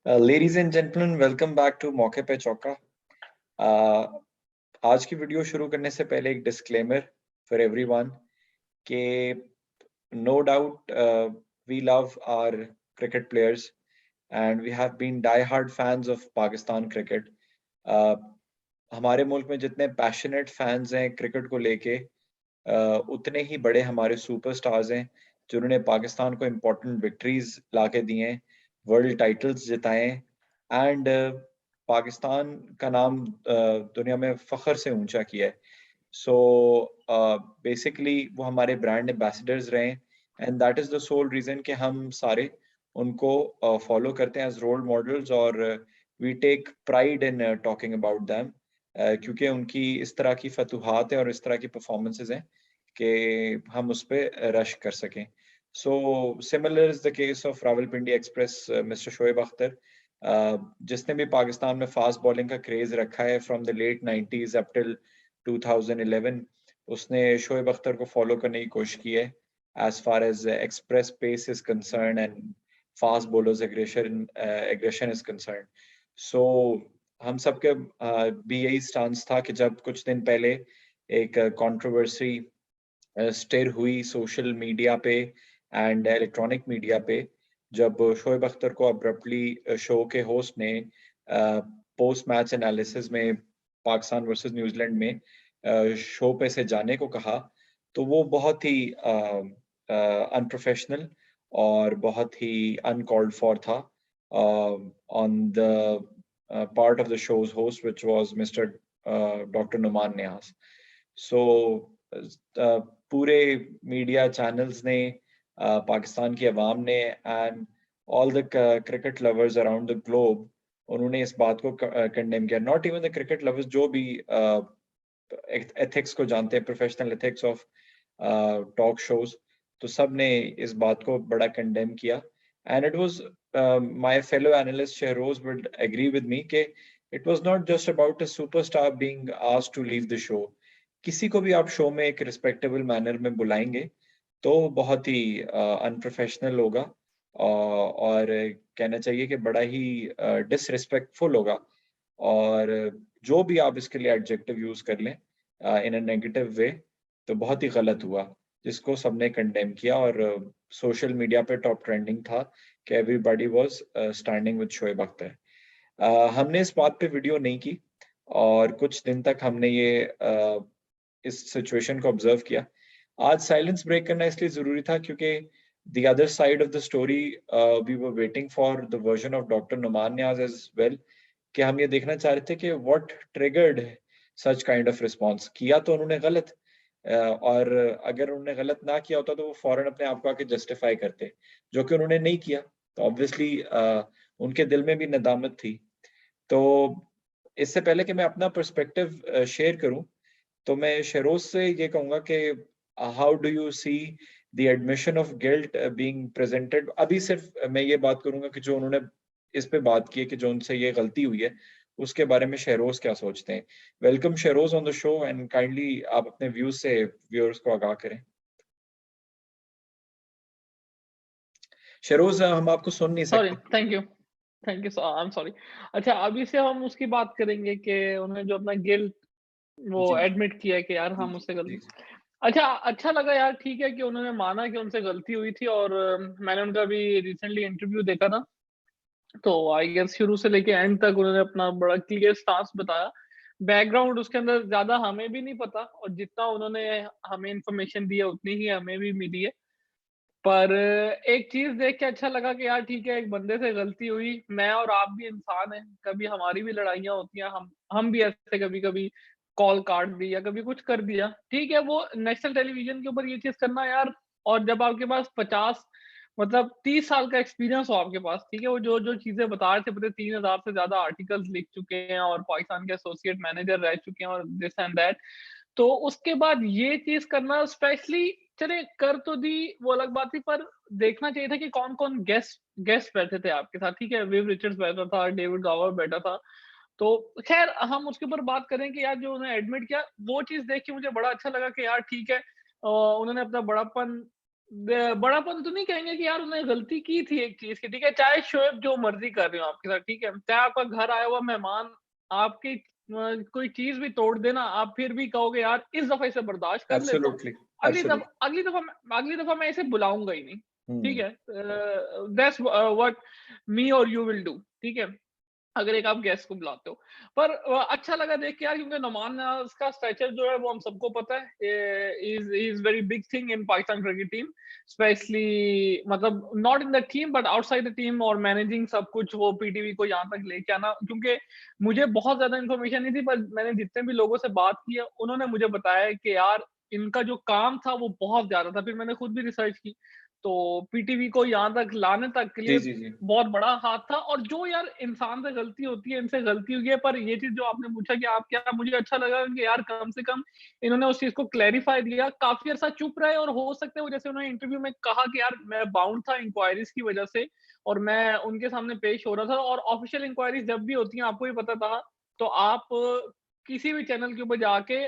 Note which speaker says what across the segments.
Speaker 1: Ladies and gentleman, welcome back to Mauke Pe चौका। uh, आज की वीडियो शुरू करने से पहले एक डिस्क्लेमर फॉर एवरीवन कि no doubt we love our cricket players and we have been die hard fans of Pakistan cricket. हमारे मुल्क में जितने पैशनेट फैंस हैं क्रिकेट को लेके, उतने ही बड़े हमारे सुपरस्टार्स हैं जिन्होंने पाकिस्तान को इम्पोर्टेंट विक्ट्रीज लाके दिए हैं, वर्ल्ड टाइटल्स जिताए एंड पाकिस्तान का नाम दुनिया में फख्र से ऊंचा किया है। सो बेसिकली वो हमारे ब्रांड एम्बेसडर्स रहे and that is the sole reason कि हम सारे उनको फॉलो करते हैं एज रोल मॉडल्स, और we take pride in talking about them, क्योंकि उनकी इस तरह की फतूहात है और इस तरह की परफॉर्मेंसेज हैं कि हम उस पर रश कर सकें। So similar is the case of Rawalpindi express mister Shoaib Akhtar, जिसने भी पाकिस्तान में फास्ट बॉलिंग का क्रेज रखा है from the late 90s up till 2011। उसने शोएब अख्तर को फॉलो करने की कोशिश की है as far as express pace is concern and fast bowlers aggression is concern. So हम सबके भी यही स्टांस था कि जब कुछ दिन पहले एक कंट्रोवर्सी स्टिर हुई सोशल मीडिया पे एंड इलेक्ट्रॉनिक मीडिया पे, जब शोएब अख्तर को अब्रप्टली शो के होस्ट ने पोस्ट मैच एनालिसिस में पाकिस्तान वर्सेस न्यूजीलैंड में शो पे से जाने को कहा, तो वो बहुत ही अनप्रोफेशनल और बहुत ही अनकॉल्ड फॉर था on the part of the show's host, which was Mr. Dr. Numan Niaz. So पूरे मीडिया चैनल्स ने, पाकिस्तान की अवाम ने and all the cricket lovers around the globe, उन्होंने इस बात को कंडेम किया। Not even the cricket lovers, जो भी एथिक्स को जानते हैं, professional ethics of talk shows, तो सब ने इस बात को बड़ा कंडेम किया। And it was, my fellow analyst Shehroz would agree with me कि it was not just about a superstar being asked to leave the show. किसी को भी आप शो में एक रिस्पेक्टेबल मैनर में बुलाएंगे तो बहुत ही अनप्रोफेशनल होगा, और कहना चाहिए कि बड़ा ही डिसरिस्पेक्टफुल होगा। और जो भी आप इसके लिए एडजेक्टिव यूज कर लें इन अ नेगेटिव वे, तो बहुत ही गलत हुआ, जिसको सबने कंडेम किया। और सोशल मीडिया पे टॉप ट्रेंडिंग था कि everybody was standing with Shoaib Akhtar. हमने इस बात पे वीडियो नहीं की और कुछ दिन तक हमने ये इस सिचुएशन को ऑब्जर्व किया। आज साइलेंस ब्रेक करना इसलिए जरूरी था क्योंकि the other side of the story, we were waiting for the version of doctor Numan Niaz as well, कि हम ये देखना चाह रहे थे कि what triggered such kind of response. किया तो उन्होंने गलत, और अगर उन्होंने गलत ना किया होता तो वो फौरन अपने आप को आके जस्टिफाई करते, जो कि उन्होंने नहीं किया। तो ऑब्वियसली उनके दिल में भी नदामत थी। तो इससे पहले कि मैं अपना पर्सपेक्टिव शेयर करूं, तो मैं शेरोज से ये कहूंगा कि how do you see the admission of guilt being presented. अभी सिर्फ मैं ये बात करूंगा कि जो उन्होंने इस पे बात की है कि जो उनसे ये गलती हुई है, उसके बारे में शेरोज क्या सोचते हैं। Welcome Shehroz on the show and kindly आप अपने व्यूज से व्यूअर्स को आगाह करें। शेरोज, हम आपको सुन नहीं
Speaker 2: सॉरी,
Speaker 1: सकते।
Speaker 2: Thank you so I am sorry. अच्छा, अभी से हम उसकी बात करेंगे कि उन्होंने जो अपना गिल्ट वो
Speaker 1: जी
Speaker 2: एडमिट किया है कि यार
Speaker 1: जी
Speaker 2: हम
Speaker 1: जी
Speaker 2: उससे
Speaker 1: जी।
Speaker 2: गलती। अच्छा अच्छा लगा यार, ठीक है कि उन्होंने माना कि उनसे गलती हुई थी। और मैंने उनका भी रिसेंटली इंटरव्यू देखा ना, तो आई गेस शुरू से लेके एंड तक उन्होंने अपना बड़ा क्लियर स्टांस बताया। बैकग्राउंड उसके अंदर ज़्यादा हमें भी नहीं पता, और जितना उन्होंने हमें इन्फॉर्मेशन दी है उतनी ही हमें भी मिली है। पर एक चीज़ देख के अच्छा लगा कि यार ठीक है, एक बंदे से गलती हुई। मैं और आप भी इंसान हैं, कभी हमारी भी लड़ाइयाँ होती हैं, हम भी ऐसे कभी-कभी कॉल काट दी या कभी कुछ कर दिया। ठीक है, वो नेशनल टेलीविज़न के ऊपर ये चीज़ करना यार। और जब आपके पास 50 मतलब 30 साल का एक्सपीरियंस हो आपके पास, ठीक है? वो जो चीज़ें बता रहे थे, पता है 3000 से ज़्यादा आर्टिकल्स लिख चुके हैं और पाकिस्तान के एसोसिएट मैनेजर रह चुके हैं और दिस एंड दैट। तो उसके बाद ये चीज़ करना, स्पेशली चलिए कर तो दी, वो अलग बात थी, पर देखना चाहिए था कि कौन-कौन गेस्ट गेस्ट बैठे थे आपके साथ, ठीक है? विव रिचर्ड्स बैठा था, डेविड गावर बैठा था। तो ख़ैर हम उसके ऊपर बात करें कि यार जो उन्होंने एडमिट किया, वो चीज़ देख के मुझे बड़ा अच्छा लगा कि यार ठीक है, उन्होंने अपना बड़ापन बड़ापन तो नहीं कहेंगे कि यार उन्होंने गलती की थी एक चीज की, ठीक है, चाहे शोएब जो मर्जी कर रहे हो आपके साथ, ठीक है, चाहे आपका घर आया हुआ मेहमान आपकी कोई चीज भी तोड़ देना, आप फिर भी कहोगे यार इस दफा इसे बर्दाश्त कर लेता हूँ,
Speaker 1: एब्सोल्युटली,
Speaker 2: अगली
Speaker 1: एब्सोल्युटली।
Speaker 2: दफा अगली दफा मैं इसे बुलाऊंगा ही नहीं, ठीक
Speaker 1: हम्म।
Speaker 2: है, दैट्स व्हाट मी और यू विल डू, ठीक है, अगर एक आप गेस्ट को बुलाते हो। पर अच्छा लगा देख के यार, क्योंकि नोमान नियाज का स्ट्रेचर जो है वो हम सबको पता है, is very big thing in Pakistan cricket team, specially मतलब not in the team but outside the team, और मैनेजिंग सब कुछ वो पीटीवी को यहाँ तक लेके आना, क्योंकि मुझे बहुत ज्यादा इन्फॉर्मेशन नहीं थी, पर मैंने जितने भी लोगों से बात की है उन्होंने मुझे बताया कि यार इनका जो काम था वो बहुत ज्यादा था, फिर मैंने खुद भी रिसर्च की, तो पीटीवी को यहाँ तक लाने तक के
Speaker 1: जी
Speaker 2: लिए
Speaker 1: जी जी।
Speaker 2: बहुत बड़ा हाथ था। और जो यार इंसान से गलती होती है, इनसे गलती हुई है, पर ये चीज जो आपने पूछा कि आप क्या, मुझे अच्छा लगा कि यार कम से कम इन्होंने उस चीज को क्लैरिफाई दिया, काफी अरसा चुप रहे, और हो सकता है वो जैसे उन्होंने इंटरव्यू में कहा कि यार मैं बाउंड था इंक्वायरीज की वजह से, और मैं उनके सामने पेश हो रहा था, और ऑफिशियल इंक्वायरीज जब भी होती हैं आपको भी पता था, तो आप किसी भी चैनल के ऊपर जाके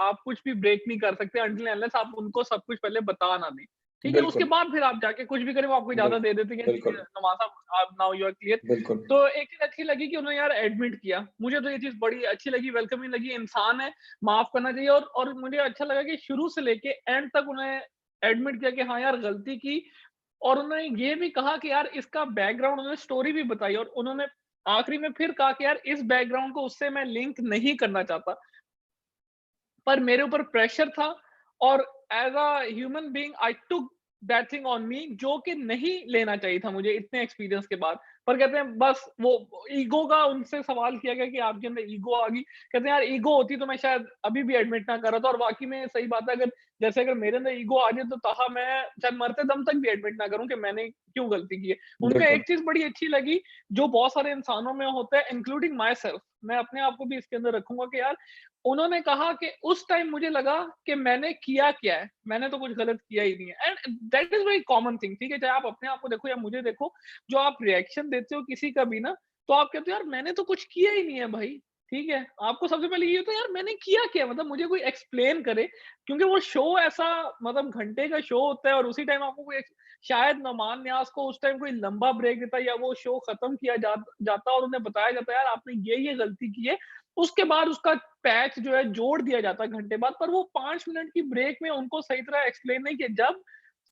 Speaker 2: आप कुछ भी ब्रेक नहीं कर सकते अनटिल अनलेस आप उनको सब कुछ पहले बता ना दें, ठीक है, उसके
Speaker 1: बिल्कुल,
Speaker 2: बाद फिर आप जाके कुछ भी करें वो आपको इजाजत
Speaker 1: बिल्कुल,
Speaker 2: दे देते हैं कि ठीक है
Speaker 1: बिल्कुल,
Speaker 2: नवाज साहब आप नाउ यू आर क्लियर।
Speaker 1: बिल्कुल।
Speaker 2: तो एक चीज अच्छी लगी कि उन्होंने यार एडमिट किया, मुझे तो ये चीज बड़ी अच्छी लगी, वेलकमिंग लगी, इंसान है, माफ करना चाहिए, और मुझे अच्छा लगा कि शुरू से लेके एंड तक उन्हें एडमिट किया कि हाँ यार गलती की, और उन्होंने ये भी कहा कि यार इसका बैकग्राउंड, उन्होंने स्टोरी भी बताई, और उन्होंने आखिरी में फिर कहा कि यार इस बैकग्राउंड को उससे मैं लिंक नहीं करना चाहता, पर मेरे ऊपर प्रेशर था, और as a human being I took that thing on me, जो कि नहीं लेना चाहिए था मुझे इतने एक्सपीरियंस के बाद। पर कहते हैं बस वो ईगो का उनसे सवाल किया गया कि आपके अंदर ईगो आ गई, कहते हैं यार ईगो होती तो मैं शायद अभी भी एडमिट ना कर रहा था, और वाकई में सही बात है, अगर जैसे अगर मेरे अंदर ईगो आ जाए तो ताहा मैं शायद मरते दम तक भी एडमिट ना करूं कि मैंने क्यों गलती की है। उनका
Speaker 1: बिल्कुल।
Speaker 2: एक चीज बड़ी अच्छी लगी जो बहुत सारे इंसानों में होता है, इंक्लूडिंग माई सेल्फ, मैं अपने आप को भी इसके अंदर रखूंगा कि यार उन्होंने कहा कि उस टाइम मुझे लगा कि मैंने किया क्या है, मैंने तो कुछ गलत किया ही नहीं है, and that is very common thing, ठीक है, चाहे आप अपने आप को देखो या मुझे देखो, जो आप रिएक्शन देते हो किसी का भी ना, तो आप कहते हो यार मैंने तो कुछ किया ही नहीं है भाई, ठीक है, आपको सबसे पहले ये होता है यार मैंने किया क्या, मतलब मुझे कोई एक्सप्लेन करे, क्योंकि वो शो ऐसा मतलब घंटे का शो होता है, और उसी टाइम आपको कोई शायद नोमान न्याज को उस टाइम कोई लंबा ब्रेक देता या वो शो खत्म किया जाता और उन्हें बताया जाता है यार आपने ये गलती की है, उसके बाद उसका पैच जो है जोड़ दिया जाता है घंटे बाद, पर वो 5 मिनट की ब्रेक में उनको सही तरह एक्सप्लेन नहीं किया, जब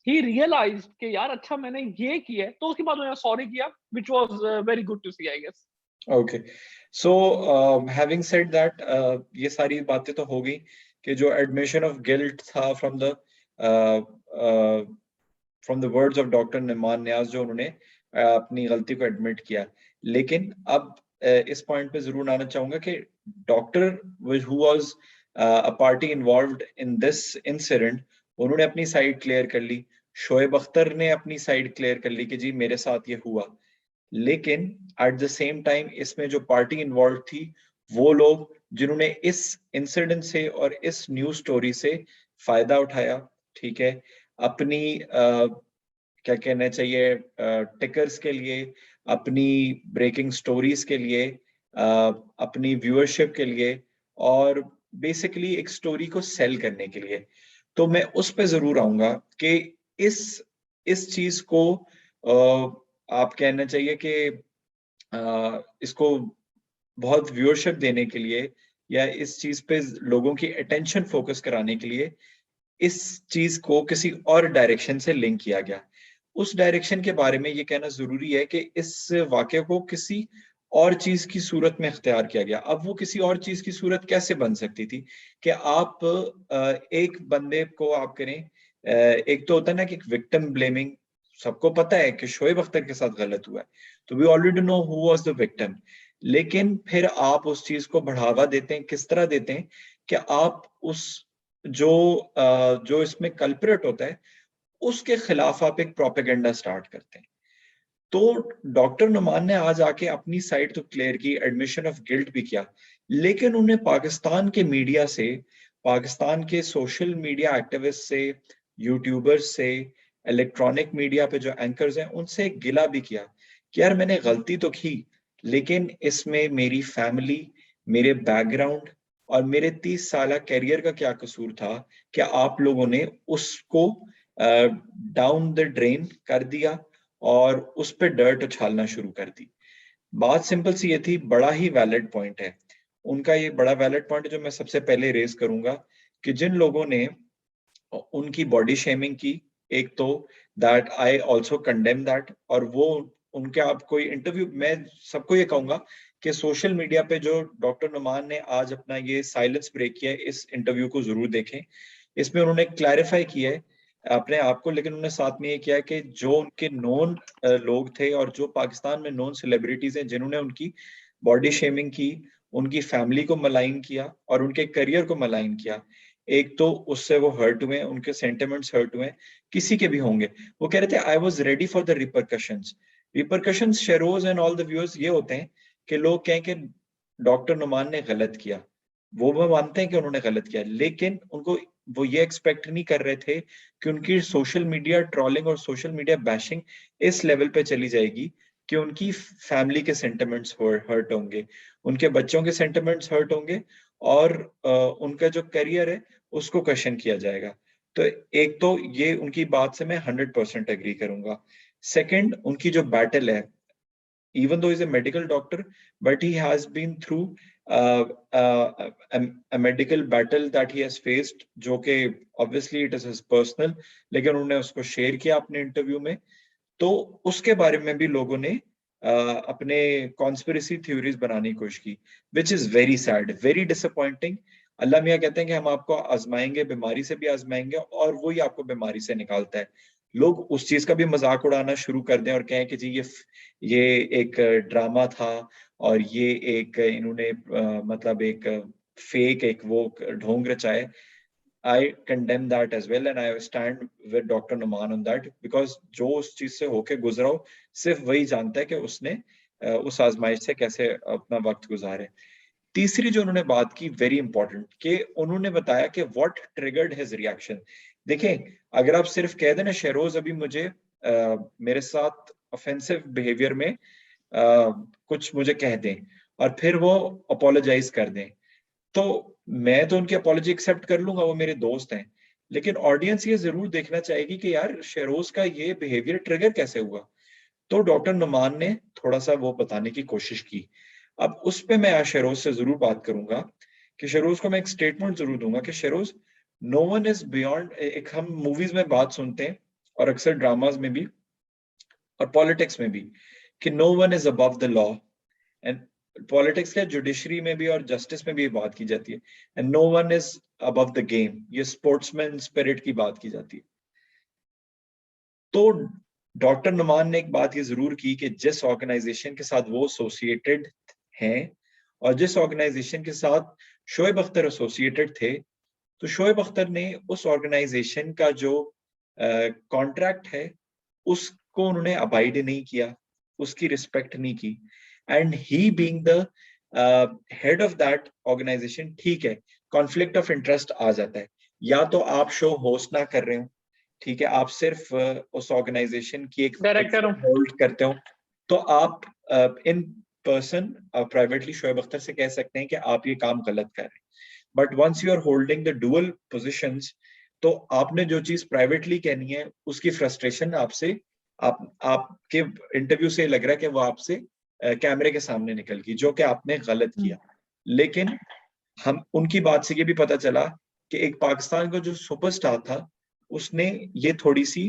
Speaker 2: ही रियलाइज कि यार अच्छा मैंने ये किया है, तो उसके बाद उन्होंने सॉरी किया, which was very good to see I guess.
Speaker 1: Okay. So having said that, ये सारी बातें तो हो गई कि जो एडमिशन ऑफ गिल्ट था from the words of doctor Numan Niaz, जो उन्होंने अपनी गलती को एडमिट किया। लेकिन अब इस पॉइंट पे जरूर आना चाहूंगा कि doctor who was a party involved in this incident, उन्होंने अपनी साइड क्लियर कर ली। शोएब अख्तर ने अपनी साइड क्लियर कर ली कि जी मेरे साथ ये हुआ। लेकिन एट द सेम टाइम इसमें जो पार्टी इन्वॉल्व थी, वो लोग जिन्होंने इस इंसिडेंट से और इस न्यूज स्टोरी से फायदा उठाया, ठीक है, अपनी क्या कहना चाहिए, टिकर्स के लिए, अपनी ब्रेकिंग स्टोरीज के लिए, अपनी व्यूअरशिप के लिए, और बेसिकली एक स्टोरी को सेल करने के लिए। तो मैं उस पे जरूर आऊंगा कि इस इस चीज को आप कहना चाहिए कि इसको बहुत व्यूअरशिप देने के लिए, या इस चीज पे लोगों की अटेंशन फोकस कराने के लिए इस चीज को किसी और डायरेक्शन से लिंक किया गया। उस डायरेक्शन के बारे में ये कहना जरूरी है कि इस वाक्य को किसी और चीज की सूरत में इख्तियार किया गया। अब वो किसी और चीज की सूरत कैसे बन सकती थी कि आप एक बंदे को आप करें, एक तो होता है ना कि विक्टिम ब्लेमिंग, सबको पता है कि शोएब अख्तर के साथ गलत हुआ है, तो we already know who was the victim. लेकिन फिर आप उस चीज को बढ़ावा देते हैं, किस तरह देते हैं कि आप उस जो जो इसमें कल्प्रेट होता है उसके खिलाफ आप एक प्रोपेगेंडा स्टार्ट करते हैं। तो डॉक्टर नुमान ने आज आके अपनी साइड तो क्लियर की, एडमिशन ऑफ गिल्ट भी किया, लेकिन उन्हें पाकिस्तान के मीडिया से, पाकिस्तान के सोशल मीडिया एक्टिविस्ट से, यूट्यूबर्स से, इलेक्ट्रॉनिक मीडिया पे जो एंकर्स हैं उनसे गिला भी किया कि यार मैंने गलती तो की, लेकिन इसमें मेरी फैमिली, मेरे बैकग्राउंड और मेरे 30 साल कैरियर का क्या कसूर था कि आप लोगों ने उसको डाउन द ड्रेन कर दिया और उस पे डर्ट उछालना शुरू कर दी। बात सिंपल सी ये थी, बड़ा ही वैलिड पॉइंट है उनका, ये बड़ा वैलिड पॉइंट है जो मैं सबसे पहले रेज करूंगा कि जिन लोगों ने उनकी बॉडी शेमिंग की, एक तो that I also condemn that, और वो उनके आप कोई इंटरव्यू, मैं सबको ये कहूंगा कि सोशल मीडिया पे जो डॉक्टर नुमान ने आज अपना ये साइलेंस ब्रेक किया है, इस इंटरव्यू को जरूर देखें। इसमें उन्होंने क्लैरिफाई किया है अपने आप को, लेकिन उन्होंने साथ में ये किया है कि जो उनके नोन लोग थे और जो पाकिस्तान में नोन सेलिब्रिटीज हैं जिन्होंने उनकी बॉडी शेमिंग की, उनकी फैमिली को मलाइन किया और उनके करियर को मलाइन किया, एक तो उससे वो हर्ट हुए, उनके सेंटिमेंट्स हर्ट हुए, किसी के भी होंगे। वो कह रहे थे I was ready for the repercussions. Repercussions Shehroz and all the viewers ये होते हैं कि लोग कहें कि डॉक्टर नुमान ने गलत किया, वो मानते हैं कि उन्होंने गलत किया, लेकिन उनको वो ये एक्सपेक्ट नहीं कर रहे थे कि उनकी सोशल मीडिया ट्रोलिंग और सोशल मीडिया बैशिंग इस लेवल पे चली जाएगी कि उनकी फैमिली के सेंटिमेंट्स हर्ट होंगे, उनके बच्चों के सेंटिमेंट्स हर्ट होंगे, और उनका जो करियर है उसको क्वेश्चन किया जाएगा। तो एक तो ये उनकी बात से मैं 100% एग्री करूंगा। सेकंड, उनकी जो बैटल है, even though he's a medical doctor, but he has been through a medical battle that he has faced, जो कि obviously it is his personal, लेकिन उन्होंने उसको शेयर किया अपने इंटरव्यू में। तो उसके बारे में भी लोगों ने अपने कॉन्स्पिरेसी थ्योरीज बनाने की कोशिश की, which is very sad, very disappointing. अल्लाह मियाँ कहते हैं कि हम आपको आजमाएंगे, बीमारी से भी आजमाएंगे, और वही आपको बीमारी से निकालता है। लोग उस चीज का भी मजाक उड़ाना शुरू कर दें और कहें कि जी ये एक ड्रामा था और ये एक इन्होंने मतलब एक फेक एक वो ढोंग रचाए। I condemn that as well and I stand with Dr. Numan on that, because जो उस चीज से होके गुजरा हो सिर्फ वही जानता है कि उसने उस आजमाइश से कैसे अपना वक्त गुजारे। तीसरी जो उन्होंने बात की, वेरी इंपॉर्टेंट, कि उन्होंने बताया कि व्हाट ट्रिगर्ड हिज रिएक्शन। देखें, अगर आप सिर्फ कह देना शहरोज अभी मुझे मेरे साथ ऑफेंसिव बिहेवियर में कुछ मुझे कह दें और फिर वो अपोलोजाइज कर दें, तो मैं तो उनकी अपॉलॉजी एक्सेप्ट कर लूंगा, वो मेरे दोस्त हैं, लेकिन ऑडियंस ये जरूर देखना चाहेगी कि यार शेरोज का ये बिहेवियर ट्रिगर कैसे हुआ। तो डॉक्टर नुमान ने थोड़ा सा वो बताने की कोशिश की। अब उस पे मैं आज शेरोज से जरूर बात करूंगा कि शेरोज को मैं एक स्टेटमेंट जरूर दूंगा कि Sheroz, no one is beyond, एक हम मूवीज में बात सुनते हैं और अक्सर ड्रामाज में भी और पॉलिटिक्स में भी, कि no one is above the law, and politics के जुडिशरी में भी और जस्टिस में भी ये बात की जाती है, and no one is above the game, ये स्पोर्ट्समैन स्पिरिट की बात की जाती है। तो डॉक्टर नुमान ने एक बात ये जरूर की कि जिस ऑर्गेनाइजेशन के साथ वो एसोसिएटेड हैं और जिस ऑर्गेनाइजेशन के साथ शोएब अख्तर एसोसिएटेड थे, तो शोएब अख्तर ने उस ऑर्गेनाइजेशन का जो कॉन्ट्रैक्ट है उसको उन्होंने अबाइड नहीं किया, उसकी रिस्पेक्ट नहीं की, and he being the head of that organisation, ठीक है, कॉन्फ्लिक्ट ऑफ इंटरेस्ट आ जाता है। या तो आप शो होस्ट ना कर रहे हो, ठीक है, आप सिर्फ उस ऑर्गेनाइजेशन की एक
Speaker 2: डायरेक्टर हूँ।
Speaker 1: होल्ड करते हो, तो आप in person privately Shoaib Akhtar से कह सकते हैं कि आप ये काम गलत कर रहे हैं। But once you are holding the dual positions, तो आपने जो चीज प्राइवेटली कहनी है उसकी फ्रस्ट्रेशन आपसे, आपके इंटरव्यू से लग रहा है कि वो आपसे कैमरे के सामने निकल गई, जो कि आपने गलत किया। लेकिन हम उनकी बात से ये भी पता चला कि एक पाकिस्तान का जो सुपरस्टार था उसने ये थोड़ी सी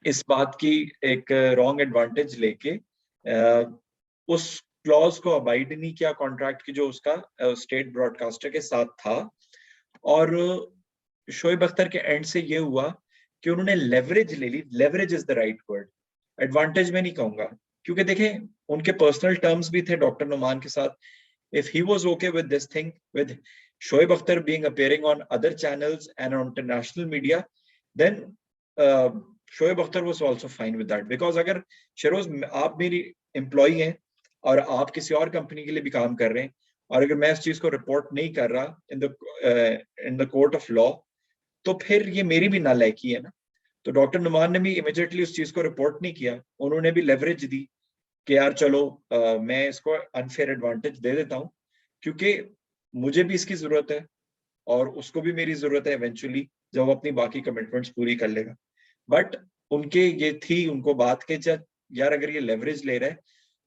Speaker 1: इस बात की एक रॉन्ग एडवांटेज लेके उस क्लॉज को अबाइड नहीं किया कॉन्ट्रैक्ट की जो उसका स्टेट ब्रॉडकास्टर के साथ था। और शोएब अख्तर के एंड से ये हुआ कि उन्होंने लेवरेज ले ली, leverage is the right word, advantage में नहीं कहूंगा, क्योंकि देखें उनके पर्सनल टर्म्स भी थे डॉक्टर नुमान के साथ। if he was okay with this thing, with Shoaib Akhtar being appearing on other channels and on international media, then Shoaib Akhtar was also fine with that, because अगर शरोज आप मेरी employee हैं और आप किसी और कंपनी के लिए भी काम कर रहे हैं, और अगर मैं इस चीज को रिपोर्ट नहीं कर रहा in the court of law, तो फिर ये मेरी भी नालायकी है ना। तो डॉक्टर नुमान ने भी इमीडिएटली उस चीज को रिपोर्ट नहीं किया, उन्होंने भी लेवरेज दी कि यार चलो मैं इसको अनफेयर एडवांटेज दे देता हूँ, क्योंकि मुझे भी इसकी जरूरत है और उसको भी मेरी जरूरत है इवेंचुअली, जब वो अपनी बाकी कमिटमेंट्स पूरी कर लेगा। बट उनके ये थी उनको बात के यार अगर ये लेवरेज ले रहा है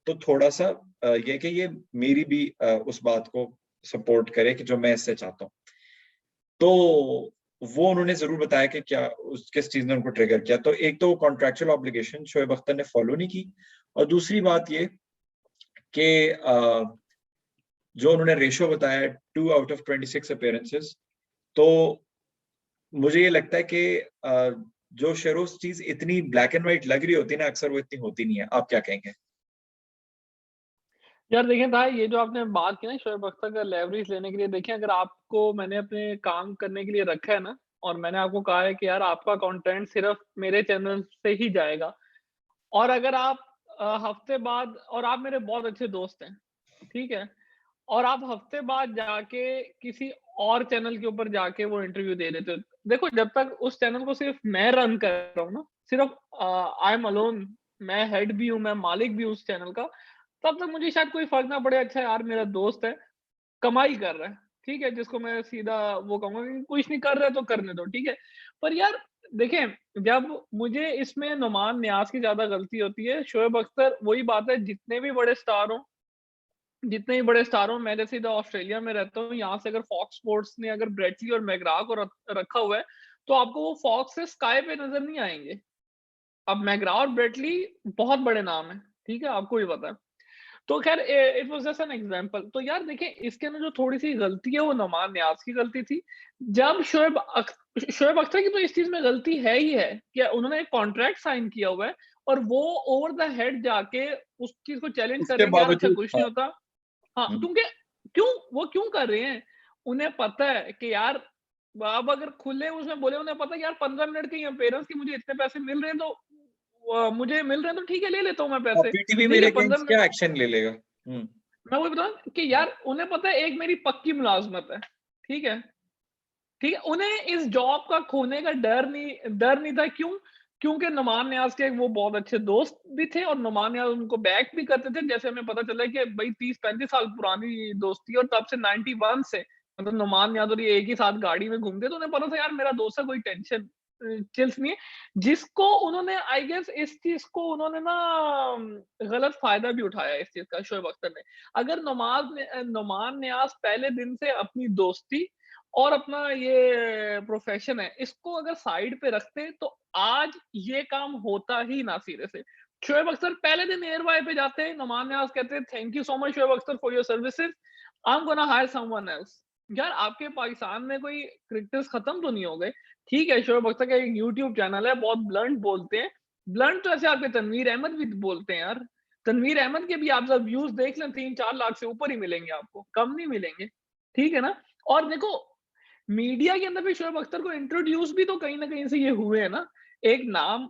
Speaker 1: तो थोड़ा सा ये कि ये मेरी भी उस बात को सपोर्ट करे कि जो मैं इससे चाहता हूँ। तो वो उन्होंने जरूर बताया कि क्या उस किस चीज ने उनको ट्रिगर किया। तो एक तो कॉन्ट्रेक्चुअल ऑब्लिगेशन शोएब अख्तर ने फॉलो नहीं की, और दूसरी बात ये कि जो उन्होंने रेशो बताया 2 आउट ऑफ 26 अपीयरेंसेस, तो मुझे ये लगता है कि जो शेरोज चीज इतनी ब्लैक एंड व्हाइट लग रही होती है ना, अक्सर वो इतनी होती नहीं है। आप क्या कहेंगे?
Speaker 2: यार देखिए भाई, ये जो आपने बात की ना शोएब अख्तर का लेवरेज लेने के लिए, देखिए अगर आपको मैंने अपने काम करने के लिए रखा है ना, और मैंने आपको कहा है कि यार आपका कंटेंट सिर्फ मेरे चैनल से ही जाएगा, और अगर आप हफ्ते बाद, और आप मेरे बहुत अच्छे दोस्त हैं, ठीक है, और आप हफ्ते बाद जाके किसी और चैनल के ऊपर जाके वो इंटरव्यू दे देते हो, देखो जब तक उस चैनल को सिर्फ मैं रन कर रहा हूँ ना, सिर्फ आई एम अलोन, मैं हेड भी हूँ, मैं मालिक भी हूँ उस चैनल का, तब तक मुझे शायद कोई फर्क ना पड़े। अच्छा यार मेरा दोस्त है, कमाई कर रहा है, ठीक है, जिसको मैं सीधा वो कहूँगा कि कुछ नहीं कर रहा है तो करने दो, ठीक है। पर यार देखें, जब मुझे इसमें नुमान नियाज़ की ज़्यादा गलती होती है, शोएब अख्तर वही बात है, जितने भी बड़े स्टार हों, जितने ही बड़े स्टार हों, मैं जैसे इधर ऑस्ट्रेलिया में रहता हूँ, यहाँ से अगर फॉक्स स्पोर्ट्स ने अगर ब्रेटली और मैकग्रा को रखा हुआ है, तो आपको वो फॉक्स से स्काई पे नज़र नहीं आएँगे। अब मैकग्रा और ब्रेटली बहुत बड़े नाम हैं, ठीक है, आपको भी पता है। तो ख़ैर it was just an example. तो यार देखिए, इसके अंदर जो थोड़ी-सी गलती है वो नुमान नियाज़ की गलती थी। जब शोएब अख्तर की तो इस चीज़ में गलती है ही है कि उन्होंने एक कॉन्ट्रैक्ट साइन किया हुआ है, और वो ओवर द हेड जाके उस चीज़ को चैलेंज कर
Speaker 1: उसके
Speaker 2: रहे हैं कि यार अच्छा
Speaker 1: बावजूद
Speaker 2: कुछ
Speaker 1: हाँ।
Speaker 2: नहीं होता। हाँ,
Speaker 1: हम्म।
Speaker 2: क्योंकि वो क्यों कर रहे हैं? उन्हें पता है कि यार अब अगर खुले उसमें बोले, उन्हें पता है कि यार 15 मिनट के अपीयरेंस के मुझे इतने पैसे मिल रहे हैं, तो मुझे मिल रहे हैं तो ठीक है, ले लेता हूँ मैं
Speaker 1: हाँ,
Speaker 2: पैसे।
Speaker 1: पीटीवी
Speaker 2: देखिए
Speaker 1: मेरे
Speaker 2: 15
Speaker 1: अगेंस्ट
Speaker 2: मिनट,
Speaker 1: क्या एक्शन ले लेगा?
Speaker 2: मैं वही बता रहा हूँ कि यार उन्हें पता है एक मेरी पक्की मुलाज़मत है, ठीक है? ठीक है? उन्हें इस जॉब का खोने का डर नहीं था, क्यों? क्योंकि नुमान नियाज़ के वो बहुत अच्छे दोस्त भी थे, और नुमान नियाज़ उनको बैक भी करते थे। जैसे हमें पता चला है कि भई 30-35 साल पुरानी दोस्ती है, और तब से 91 से मतलब नुमान नियाज़ और ये एक ही साथ गाड़ी में घूमते, तो उन्हें पता था यार मेरा दोस्त है, कोई टेंशन चिल्स नहीं है। जिसको उन्होंने आई गेस इस चीज़ को उन्होंने ना गलत फ़ायदा भी उठाया इस चीज़ का, शोएब अख्तर ने। अगर नुमान नियाज़ पहले दिन से अपनी दोस्ती और अपना ये प्रोफ़ेशन है, इसको अगर साइड पे रखते, तो आज ये काम होता ही ना सिरे से। शोएब अख्तर पहले दिन एयरवाई पे जाते हैं, नुमान नियाज़ कहते हैं, "thank you so much Shoaib Akhtar for your services, I am gonna hire someone else." यार आपके पाकिस्तान में कोई क्रिकेटर्स खत्म तो नहीं हो गए। ठीक है, शोएब अख्तर का एक यूट्यूब चैनल है, बहुत ब्लंट बोलते हैं। ब्लंट तो ऐसे आपके तनवीर अहमद भी बोलते हैं यार। तनवीर अहमद के भी आप जब व्यूज़ देख लें, 3-4 लाख से ऊपर ही मिलेंगे आपको, कम नहीं मिलेंगे। ठीक है ना? और देखो, मीडिया के अंदर भी शोएब अख्तर को इंट्रोड्यूस भी तो कहीं न कहीं से ये हुए हैं ना। एक नाम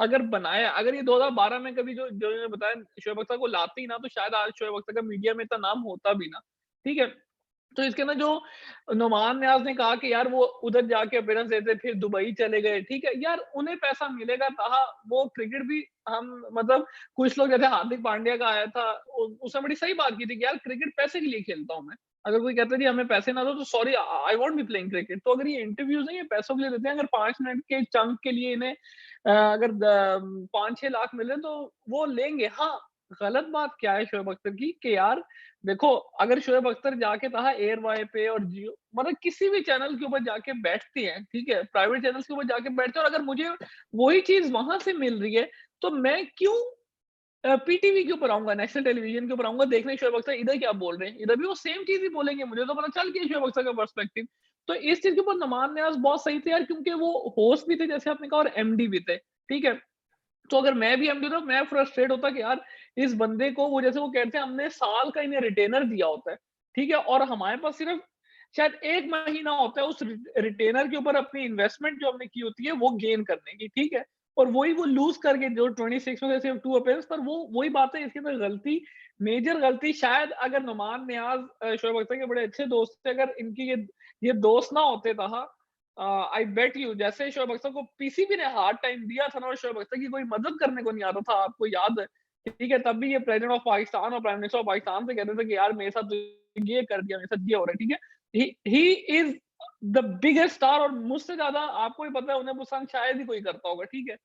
Speaker 2: अगर बनाया, अगर ये 2012 में कभी जो जो मैंने बताया शोएब अख्तर को लाते ही ना, तो शायद आज शोएब अख्तर का मीडिया में इतना नाम होता भी ना। ठीक है? तो इसके अंदर जो नुमान नियाज़ ने कहा कि यार वो उधर जाके अपीयरेंस देते, फिर दुबई चले गए, ठीक है? यार उन्हें पैसा मिलेगा, कहा वो क्रिकेट भी हम मतलब कुछ लोग जैसे हार्दिक पांड्या का आया था, उसने बड़ी सही बात की थी कि यार क्रिकेट पैसे के लिए खेलता हूँ मैं। अगर कोई कहता है जी हमें पैसे ना दो, तो sorry I won't be playing cricket. तो अगर ये इंटरव्यूज़ हैं, ये पैसों के लिए देते हैं, अगर 5 मिनट के चंक के लिए इन्हें अगर 5-6 लाख मिल रहे हैं, तो वो लेंगे। हाँ, गलत बात क्या है शोएब अख्तर की कि यार देखो, अगर शोएब अख्तर जाके कहा एयरवाई पे और जियो, मतलब किसी भी चैनल के ऊपर जाके बैठते हैं, ठीक है? प्राइवेट चैनल्स के ऊपर जाके बैठते हैं, और अगर मुझे वही चीज़ वहाँ से मिल रही है, तो मैं क्यों पीटीवी के ऊपर आऊँगा, नेशनल टेलीविज़न के ऊपर आऊँगा देखने शोएब अख्तर इधर क्या बोल रहे हैं, इधर भी वो सेम चीज़ ही बोलेंगे, मुझे तो पता चल गया शोएब अख्तर का पर्सपेक्टिव। तो इस चीज़ के ऊपर नुमान नियाज़ बहुत सही थे यार, क्योंकि वो होस्ट भी थे जैसे आपने कहा, और एमडी भी थे, ठीक है? तो अगर मैं भी एमडी होता, मैं फ्रस्ट्रेट होता कि यार इस बंदे को, वो जैसे वो कहते हैं हमने साल का इन्हें रिटेनर दिया होता है, ठीक है? और हमारे पास सिर्फ शायद 1 महीना होता है उस रिटेनर के ऊपर अपनी इन्वेस्टमेंट जो हमने की होती है वो गेन करने की, ठीक है? और वही वो लूज़ करके जो 26 में से सिर्फ 2 अपीयरेंस पर, वो वही बात है, इसके अंदर गलती, मेजर गलती शायद अगर नुमान नियाज़ शोएब अख्तर के बड़े अच्छे दोस्त थे, अगर इनकी ये दोस्त ना होते तहा, आई बेट यू जैसे शोएब अख्तर को पीसीबी ने हार्ड टाइम दिया था ना, और शोएब अख्तर की कोई मदद करने को नहीं आता था, आपको याद है? ठीक है, तब भी ये प्रेज़िडेंट ऑफ पाकिस्तान और प्राइम मिनिस्टर ऑफ पाकिस्तान से कहते थे कि यार मेरे साथ तो ये कर दिया, मेरे साथ ये हो रहा है, ठीक है? He is the biggest star, और मुझसे ज्यादा आपको ही पता है उन्हें पसंद शायद ही कोई करता होगा, ठीक है।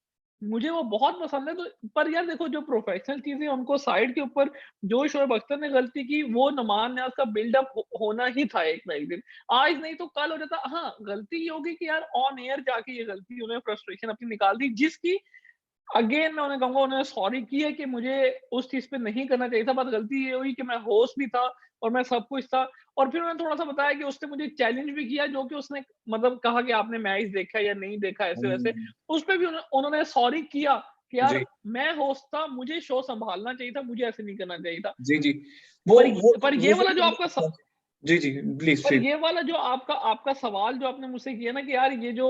Speaker 2: मुझे वो बहुत पसंद है। तो पर यार देखो, जो प्रोफेशनल चीजें उनको साइड के ऊपर, जो शोएब अख्तर ने गलती की, वो नुमान न्याज का बिल्डअप होना ही था एक ना एक दिन। आज नहीं तो कल हो जाता। हाँ, गलती ये होगी कि यार ऑन एयर जाके ये गलती उन्होंने फ्रस्ट्रेशन अपनी निकाल दी, जिसकी अगेन मैं उन्हें कहूँगा, उन्होंने सॉरी की है कि मुझे उस चीज़ पे नहीं करना चाहिए था। बट गलती ये हुई कि मैं होस्ट भी था और मैं सब कुछ था। और फिर उन्होंने थोड़ा-सा बताया कि उसने मुझे चैलेंज भी किया, जो कि उसने मतलब कहा कि आपने मैच देखा या नहीं देखा, ऐसे-वैसे।
Speaker 1: हम्म,
Speaker 2: उस पे भी उन्होंने सॉरी किया कि यार
Speaker 1: जी
Speaker 2: मैं होस्ट था, मुझे शो सँभालना चाहिए था, मुझे ऐसे नहीं करना चाहिए था।
Speaker 1: जी जी। वो
Speaker 2: पर
Speaker 1: वो
Speaker 2: पर ये
Speaker 1: वो
Speaker 2: वाला जो आपका
Speaker 1: जी जी, प्लीज
Speaker 2: पर
Speaker 1: प्लीज।
Speaker 2: ये वाला जो आपका आपका सवाल जो आपने मुझसे किया ना कि यार ये जो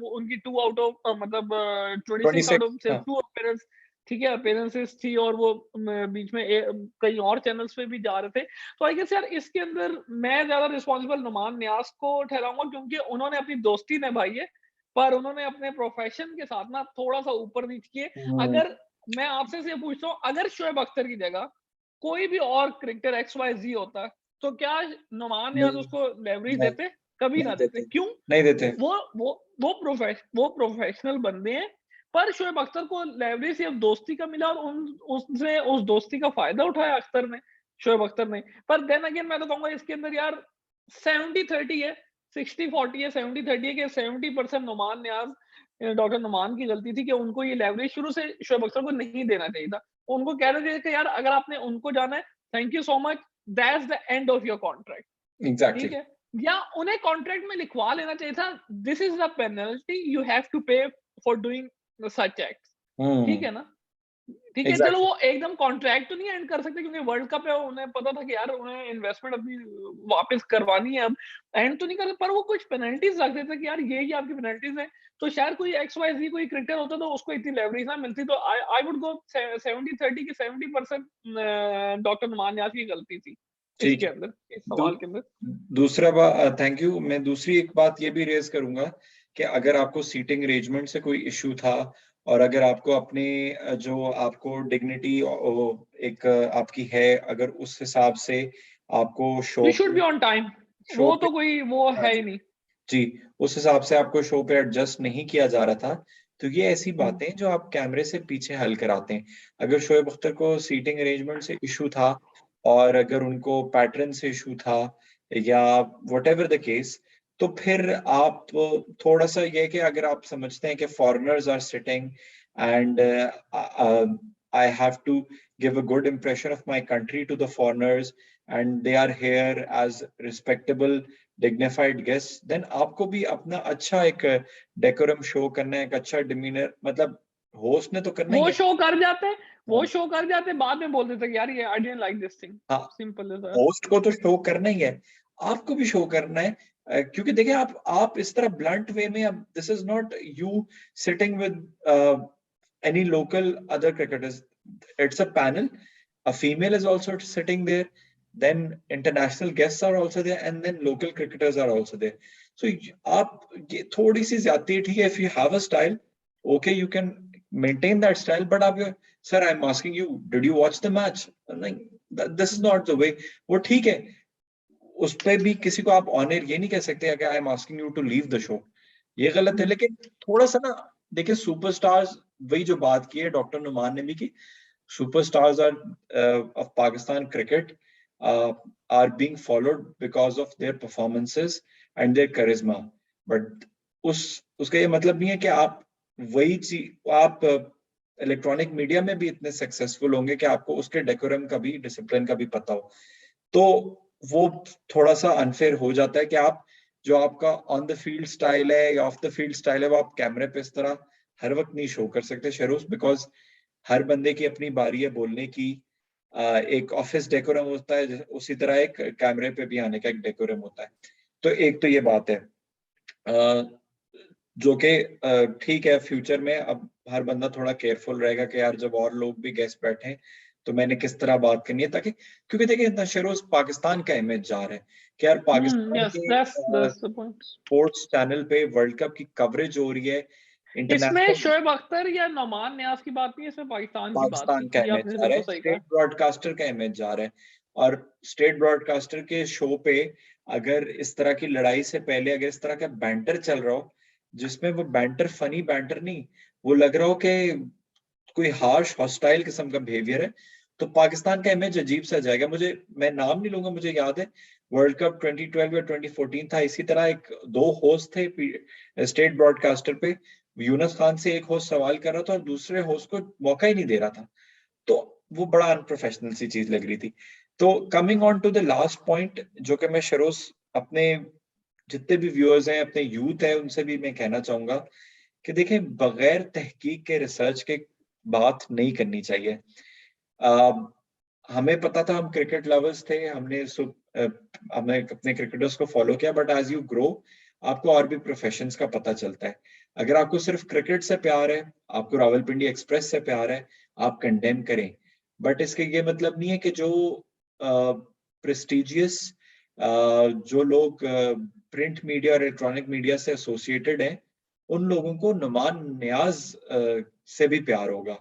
Speaker 2: वो उनकी 2 आउट ऑफ मतलब 26 आउट
Speaker 1: 26,
Speaker 2: ऑफ सिर्फ
Speaker 1: हाँ
Speaker 2: 2 अपीयरेंस, ठीक है, अपीयरेंसेस थी, और वो बीच में कई और चैनल्स पे भी जा रहे थे। तो आई गेस यार इसके अंदर मैं ज़्यादा रिस्पॉन्सिबल नुमान नियाज़ को ठहराऊँगा, क्योंकि उन्होंने अपनी दोस्ती निभाई है, पर उन्होंने अपने प्रोफेशन के साथ ना थोड़ा-सा ऊपर-नीचे किए।
Speaker 1: हम्म,
Speaker 2: अगर मैं आपसे से पूछता हूँ, अगर शोएब अख्तर की जगह कोई भी और क्रिकेटर XYZ होता, तो क्या नुमान नियाज़
Speaker 1: नहीं
Speaker 2: उसको लेवरेज
Speaker 1: नहीं
Speaker 2: देते? कभी
Speaker 1: नहीं
Speaker 2: ना देते।
Speaker 1: देते,
Speaker 2: क्यों?
Speaker 1: नहीं देते।
Speaker 2: वो वो वो प्रोफेशनल बंदे हैं, पर शोएब अख्तर को लेवरेज सिर्फ दोस्ती का मिला, और उन उसने उस दोस्ती का फ़ायदा उठाया अख्तर ने, शोएब अख्तर ने। पर देन अगेन मैं तो कहूँगा इसके अंदर यार 70-30 है, 60-40 है, 70-30 है, कि 70% नुमान नियाज़ डॉक्टर नुमान की गलती थी कि उनको ये लेवरेज शुरू से शोएब अख्तर को नहीं देना चाहिए था। उनको कहना चाहिए कि यार अगर आपने उनको जाना है, thank you so much, that's the end of your contract,
Speaker 1: exactly.
Speaker 2: ठीक है? या उन्हें कॉन्ट्रैक्ट में लिखवा लेना चाहिए था, this is the penalty you have to pay for doing such acts, ठीक
Speaker 1: हम्म,
Speaker 2: है ना? ठीक है, चलो
Speaker 1: एग्जैक्टली।
Speaker 2: वो एकदम कॉन्ट्रैक्ट तो नहीं एंड कर सकते, क्योंकि वर्ल्ड कप है, उन्हें पता था कि यार उन्हें इन्वेस्टमेंट अपनी वापस करवानी है अब, एंड तो नहीं कर सकते, पर वो कुछ पेनल्टीज़ रख देते कि यार ये आपकी पेनल्टीज़ हैं। तो शायद कोई XYZ कोई क्रिकेटर होता तो उसको इतनी लेवरेज ना मिलती। तो आई वुड गो 70-30 की 70% डॉक्टर नुमान नियाज़ की गलती थी
Speaker 1: ठीक
Speaker 2: इसके
Speaker 1: है।
Speaker 2: अंदर, इस
Speaker 1: दू,
Speaker 2: सवाल के अंदर।
Speaker 1: दूसरा थैंक यू। मैं दूसरी एक बात ये भी रेज करूंगा कि अगर आपको सीटिंग अरेंजमेंट से कोई इश्यू था, और अगर आपको अपने जो आपको डिग्निटी एक आपकी है, अगर उस हिसाब से आपको
Speaker 2: we should be on time,
Speaker 1: शो
Speaker 2: वो
Speaker 1: पे
Speaker 2: तो कोई वो
Speaker 1: हाँ
Speaker 2: है
Speaker 1: जी
Speaker 2: ही नहीं।
Speaker 1: जी, उस हिसाब से आपको शो पे एडजस्ट नहीं किया जा रहा था, तो ये ऐसी
Speaker 2: हुँ।
Speaker 1: बातें जो आप कैमरे से पीछे हल कराते हैं। अगर शोएब अख्तर को सीटिंग अरेंजमेंट से इशू था, और अगर उनको पैटर्न से इशू था, या वट एवर द केस, तो फिर आप थोड़ा सा ये कि अगर आप समझते हैं कि foreigners are sitting and I have to give a good impression of my country to the foreigners, and they are here as respectable dignified guest, then आपको भी अपना अच्छा एक डेकोरम शो करना है, एक अच्छा डिमीनर, मतलब होस्ट ने तो करना ही
Speaker 2: वो
Speaker 1: है।
Speaker 2: शो कर जाते हैं, वो
Speaker 1: हाँ
Speaker 2: शो कर जाते हैं, बाद में बोल देते हैं कि यार ये I didn't like this thing,
Speaker 1: हाँ,
Speaker 2: सिंपल एज़ दैट।
Speaker 1: होस्ट को तो शो करना ही है, आपको भी शो करना है। क्योंकि देखिए आप इस तरह ब्लंट वे में, अब this is not you sitting with any local other cricketers. It's a panel. A female is also sitting there. Then international guests are also there, and then local cricketers are also there. So आप ये थोड़ी सी ज्यादती है, ठीक है। If you have a style, okay, you can maintain that style. But आप sir, I'm asking you, did you watch the match? I'm like, this is not the way. वो ठीक है, उस पे भी किसी को आप ऑनर ये नहीं कह सकते कि I am asking you to leave the show, ये गलत है।
Speaker 2: हुँ।
Speaker 1: लेकिन थोड़ा सा ना, देखिए सुपरस्टार्स, वही जो बात की है डॉक्टर नुमान ने भी की, superstars of Pakistan cricket are being followed because of their performances and their charisma. But उसका ये मतलब नहीं है कि आप वही चीज आप इलेक्ट्रॉनिक मीडिया में भी इतने सक्सेसफुल होंगे कि आपको उसके डेकोरम का भी, डिसिप्लिन का भी पता हो। तो वो थोड़ा सा अनफेयर हो जाता है कि आप जो आपका ऑन द फील्ड स्टाइल है या ऑफ द फील्ड स्टाइल है, वो आप कैमरे पे इस तरह हर वक्त नहीं शो कर सकते शेरोज, बिकॉज हर बंदे की अपनी बारी है बोलने की। एक ऑफिस डेकोरम होता है, उसी तरह एक कैमरे पे भी आने का एक डेकोरम होता है। तो एक तो ये बात है, जो कि ठीक है, फ्यूचर में अब हर बंदा थोड़ा केयरफुल रहेगा कि यार जब और लोग भी गेस्ट बैठे हैं तो मैंने किस तरह बात करनी है, ताकि क्योंकि देखिए इतना शेरोज पाकिस्तान का इमेज जा रहा है कि यार पाकिस्तान
Speaker 2: यस,
Speaker 1: के
Speaker 2: that's the point.
Speaker 1: Sports channel पे वर्ल्ड कप की कवरेज हो रही है,
Speaker 2: इसमें
Speaker 1: इंटरनेशनल
Speaker 2: शोएब अख्तर या नुमान नियाज़ की बात नहीं है, इसमें पाकिस्तान की बात
Speaker 1: पाकिस्तान
Speaker 2: थी।
Speaker 1: का
Speaker 2: ये
Speaker 1: इमेज
Speaker 2: आपने
Speaker 1: जा रहा है,
Speaker 2: बिल्कुल सही कहा।
Speaker 1: स्टेट ब्रॉडकास्टर का इमेज जा रहा है। और स्टेट ब्रॉडकास्टर के शो पे अगर इस तरह की लड़ाई से पहले अगर इस तरह का बैंटर चल रहा हो, जिसमें वो बैंटर फनी बैंटर नहीं, वो लग रहा हो कि कोई हार्श हॉस्टाइल किस्म का बिहेवियर है, तो पाकिस्तान का इमेज अजीब सा जाएगा। मैं नाम नहीं लूंगा, मुझे याद है वर्ल्ड कप 2012 या 2014 था, इसी तरह एक दो होस्ट थे स्टेट ब्रॉडकास्टर पे, यूनुस खान से एक होस्ट सवाल कर रहा था और दूसरे होस्ट को मौका ही नहीं दे रहा था, तो वो बड़ा अनप्रोफेशनल सी चीज लग रही थी। तो coming on to the last point, जो कि मैं शरोज अपने जितने भी व्यूअर्स हैं, अपने यूथ है, उनसे भी मैं कहना चाहूंगा कि देखें, बगैर तहकीक के रिसर्च के बात नहीं करनी चाहिए। हमें पता था, हम क्रिकेट लवर्स थे, हमने अपने क्रिकेटर्स को फॉलो किया, बट एज यू ग्रो आपको और भी प्रोफेशंस का पता चलता है। अगर आपको सिर्फ क्रिकेट से प्यार है, आपको रावलपिंडी एक्सप्रेस से प्यार है, आप कंडेम करें, बट इसके ये मतलब नहीं है कि जो प्रेस्टिजियस जो लोग प्रिंट मीडिया और इलेक्ट्रॉनिक मीडिया से एसोसिएटेड हैं, उन लोगों को नुमान नियाज से भी प्यार होगा,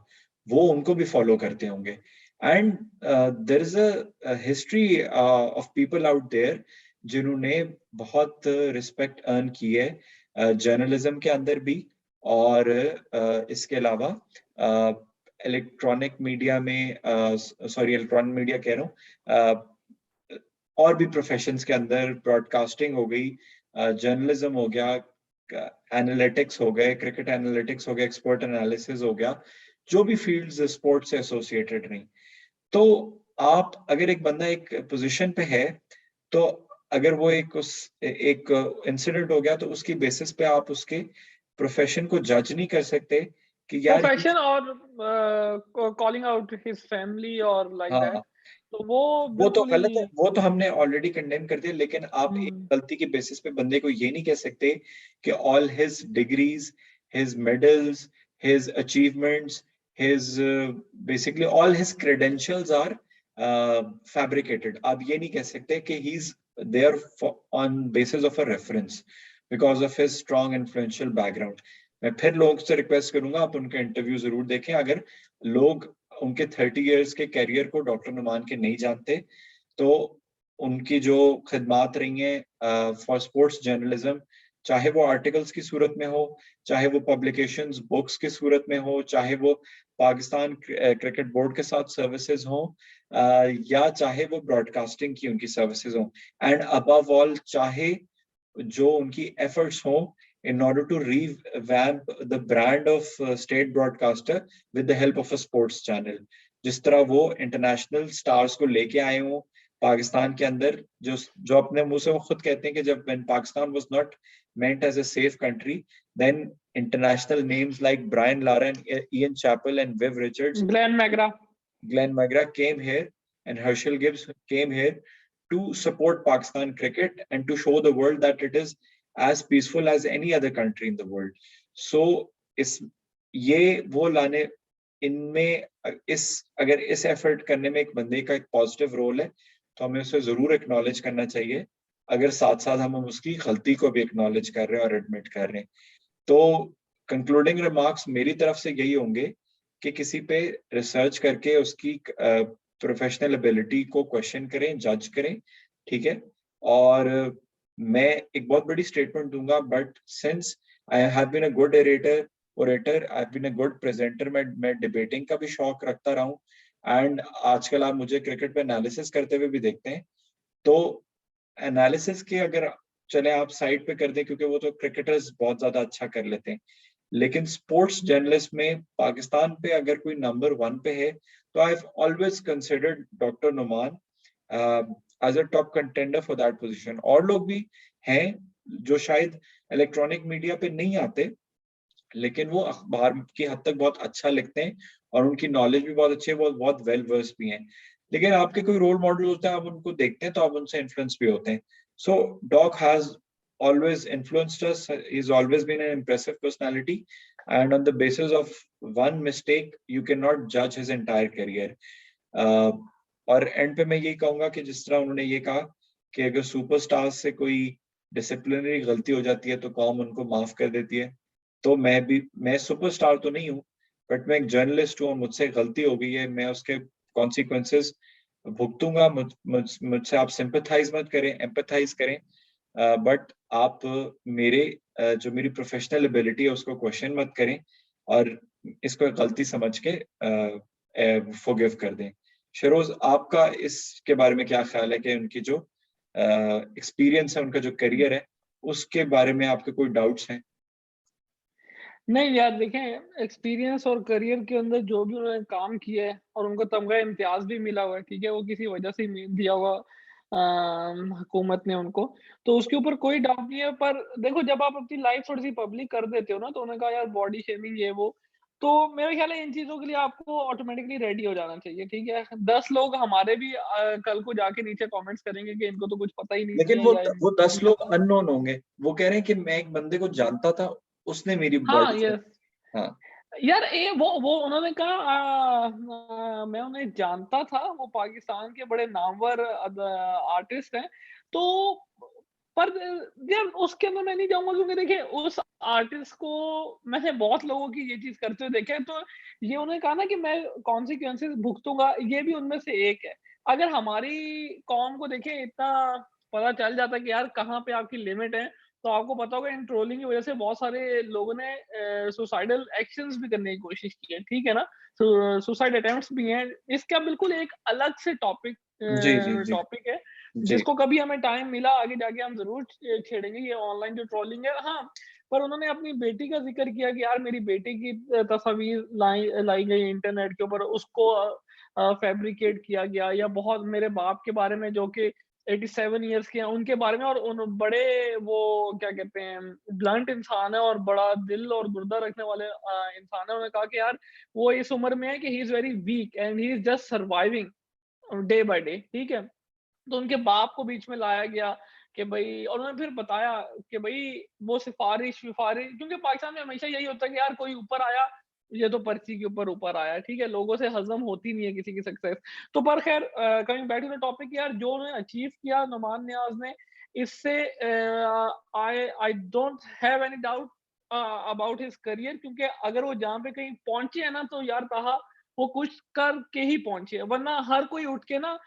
Speaker 1: वो उनको भी फॉलो करते होंगे। And there is a history of people out there जिन्होंने बहुत रिस्पेक्ट अर्न की है जर्नलिज्म के अंदर भी, और इसके अलावा इलेक्ट्रॉनिक मीडिया में, सॉरी इलेक्ट्रॉनिक मीडिया कह रहा हूँ, और भी प्रोफेशंस के अंदर, ब्रॉडकास्टिंग हो गई, जर्नलिज्म हो गया, एनालिटिक्स हो गए, क्रिकेट एनालिटिक्स हो गया, एक्सपर्ट एनालिसिस हो गया, जो भी फील्ड्स स्पोर्ट्स से एसोसिएटेड नहीं। तो आप अगर एक बंदा एक पोजीशन पे है, तो अगर वो एक इंसिडेंट हो गया, तो उसकी बेसिस पे आप उसके प्रोफेशन को जज नहीं कर सकते कि यार
Speaker 2: प्रोफेशन और कॉलिंग आउट हिज फैमिली और लाइक दैट,
Speaker 1: हाँ,
Speaker 2: तो वो
Speaker 1: वो तो
Speaker 2: बिल्कुल
Speaker 1: गलत है,
Speaker 2: ही
Speaker 1: वो तो हमने ऑलरेडी कंडेम कर दिया, लेकिन आप एक
Speaker 2: हम्म,
Speaker 1: गलती की बेसिस पे बंदे को ये नहीं कह सकते कि all his degrees, his medals, his achievements, his basically all his credentials are fabricated. आप ये नहीं कह सकते कि he is there on basis of a reference because of his strong influential background. मैं फिर लोग से रिक्वेस्ट करूंगा, आप उनका इंटरव्यू जरूर देखें। अगर लोग उनके 30 इयर्स के कैरियर को डॉक्टर नुमान के नहीं जानते, तो उनकी जो खिदमात रही हैं फॉर स्पोर्ट्स जर्नलिज्म, चाहे वो आर्टिकल्स की सूरत में हो, चाहे वो पब्लिकेशंस बुक्स की सूरत में हो, चाहे वो पाकिस्तान क्रिकेट बोर्ड के साथ सर्विसेज हो, या चाहे वो ब्रॉडकास्टिंग की उनकी सर्विसेज हो, एंड अबव ऑल चाहे जो उनकी एफर्ट्स हो in order to revamp the brand of state broadcaster with the help of a sports channel, जिस तरह वो इंटरनेशनल स्टार्स को लेके आए हों पाकिस्तान के अंदर, जो जो अपने मुंह से वो खुद कहते हैं कि जब when Pakistan was not meant as a safe country, then international names like Brian Lara and Ian Chappell and Viv Richards,
Speaker 2: Glenn McGrath.
Speaker 1: Glenn McGrath came here, and Herschel Gibbs came here to support Pakistan cricket and to show the world that it is as peaceful as any other country in the world. So इस ये वो लाने इनमें अगर इस effort करने में एक बंदे का एक पॉजिटिव रोल है, तो हमें उसे जरूर एक्नॉलेज करना चाहिए, अगर साथ साथ हम उसकी गलती को भी एक्नॉलेज कर रहे हैं और एडमिट कर रहे हैं। तो कंक्लूडिंग रिमार्क्स मेरी तरफ से यही होंगे कि किसी पे रिसर्च करके उसकी प्रोफेशनल एबिलिटी को क्वेश्चन करें, जज करें, ठीक है। और मैं एक बहुत बड़ी स्टेटमेंट दूंगा, but since I have been a good orator, I have been a good presenter, मैं डिबेटिंग का भी शौक रखता रहा हूँ, एंड आजकल आप मुझे क्रिकेट पे एनालिसिस करते हुए भी देखते हैं। तो एनालिसिस के अगर चले आप साइड पे कर दें, क्योंकि वो तो क्रिकेटर्स बहुत ज्यादा अच्छा कर लेते हैं, लेकिन स्पोर्ट्स जर्नलिस्ट में पाकिस्तान पे अगर कोई नंबर 1 पे है, तो I have always considered doctor Numan as a top contender for that position. और लोग भी हैं जो शायद इलेक्ट्रॉनिक मीडिया पे नहीं आते, लेकिन वो अखबार की हद तक बहुत अच्छा लिखते हैं, और उनकी नॉलेज भी बहुत अच्छी है, वो बहुत वेल वर्स भी हैं। लेकिन आपके कोई रोल मॉडल होता है, आप उनको देखते हैं, तो आप उनसे इन्फ्लुएंस भी होते हैं। So doc has always influenced us. He's always been an impressive personality, and on the basis of one mistake, you cannot judge his entire career. और एंड पे मैं यही कहूंगा कि जिस तरह उन्होंने ये कहा कि अगर सुपरस्टार्स से कोई डिसिप्लिनरी गलती हो जाती है तो कौम उनको माफ कर देती है, तो मैं सुपरस्टार तो नहीं हूँ, बट मैं एक जर्नलिस्ट हूँ और मुझसे गलती हो गई है, मैं उसके कॉन्सिक्वेंसेस भुगतूंगा, मुझसे आप सिंपैथाइज मत करें, एम्पैथाइज करें, बट आप मेरे जो मेरी प्रोफेशनल एबिलिटी है उसको क्वेश्चन मत करें और इसको एक गलती समझ के फॉरगिव कर दें। शरोज, आपका इसके बारे में क्या ख्याल है कि उनकी जो एक्सपीरियंस है, उनका जो करियर है, उसके बारे में आपके कोई डाउट्स हैं?
Speaker 2: नहीं यार देखें, एक्सपीरियंस और करियर के अंदर जो भी उन्होंने काम किया है और उनको तमगा इम्तियाज भी मिला हुआ है, ठीक है, वो किसी वजह से दिया हुआ हुकूमत ने उनको, तो उसके ऊपर कोई डाउट नहीं है। पर देखो, जब आप अपनी लाइफ थोड़ी सी पब्लिक कर देते हो ना, तो उन्होंने कहा यार बॉडी शेमिंग ये वो, तो मेरा ख्याल है इन चीजों के लिए आपको ऑटोमेटिकली रेडी हो जाना चाहिए, ठीक है। 10 लोग हमारे भी कल को जाके नीचे कमेंट्स करेंगे कि इनको तो कुछ पता ही नहीं
Speaker 1: लेकिन
Speaker 2: है, या
Speaker 1: वो 10
Speaker 2: इनका
Speaker 1: लोग अननोन होंगे, वो कह रहे हैं कि मैं एक बंदे को जानता था, उसने मेरी
Speaker 2: हाँ,
Speaker 1: बॉडी से।
Speaker 2: यस।
Speaker 1: हाँ।
Speaker 2: यार वो उन्होंने कहा मैं उन्हें जानता था, वो पाकिस्तान के बड़े नामवर आर्टिस्ट हैं। तो पर यार उसके अंदर मैं नहीं जाऊँगा, क्योंकि देखिए उस आर्टिस्ट को मैंने बहुत लोगों की ये चीज़ करते हुए देखा है, तो ये उन्होंने कहा ना कि मैं कॉन्सिक्वेंसेस भुगतूँगा, ये भी उनमें से एक है। अगर हमारी कौम को देखिए इतना पता चल जाता है कि यार कहाँ पे आपकी लिमिट है, तो आपको पता होगा इन ट्रोलिंग की वजह से बहुत सारे लोगों ने सुसाइडल एक्शंस भी करने की कोशिश की है, ठीक है ना? सुसाइड अटेम्प्ट्स भी हैं। इसका बिल्कुल एक अलग से
Speaker 1: जी, जी, जी।
Speaker 2: टॉपिक है,
Speaker 1: जी।
Speaker 2: जिसको कभी हमें टाइम मिला आगे जाके हम ज़रूर छेड़ेंगे, ये ऑनलाइन जो ट्रोलिंग है। हाँ, पर उन्होंने अपनी बेटी का ज़िक्र किया कि यार मेरी बेटी की तस्वीर लाई लाई गई इंटरनेट के ऊपर, उसको फैब्रिकेट किया गया, या बहुत मेरे बाप के बारे में जो कि 87 इयर्स के हैं, उनके बारे में, और उन बड़े वो क्या कहते हैं ब्लंट इंसान है और बड़ा दिल और गुर्दा रखने वाले इंसान है। उन्होंने कहा कि यार वो इस उम्र में है कि he is very weak and he is just surviving day by day, ठीक है? तो उनके बाप को बीच में लाया गया कि भई, और उन्होंने फिर बताया कि भई वो सिफ़ारिश, क्योंकि पाकिस्तान में हमेशा यही होता है कि यार कोई ऊपर आया, ये तो पर्ची के ऊपर ऊपर आया, ठीक है? लोगों से हज़म होती नहीं है किसी की सक्सेस। तो पर ख़ैर coming back to the topic, यार जो उन्होंने अचीव किया नुमान नियाज़ ने, इससे I don't have any doubt about his career, क्योंकि अगर वो जहाँ पे कहीं पहुँचे हैं ना, तो यार कहा वो कुछ करके ही पहुँचे हैं, वरना हर कोई उठ के ना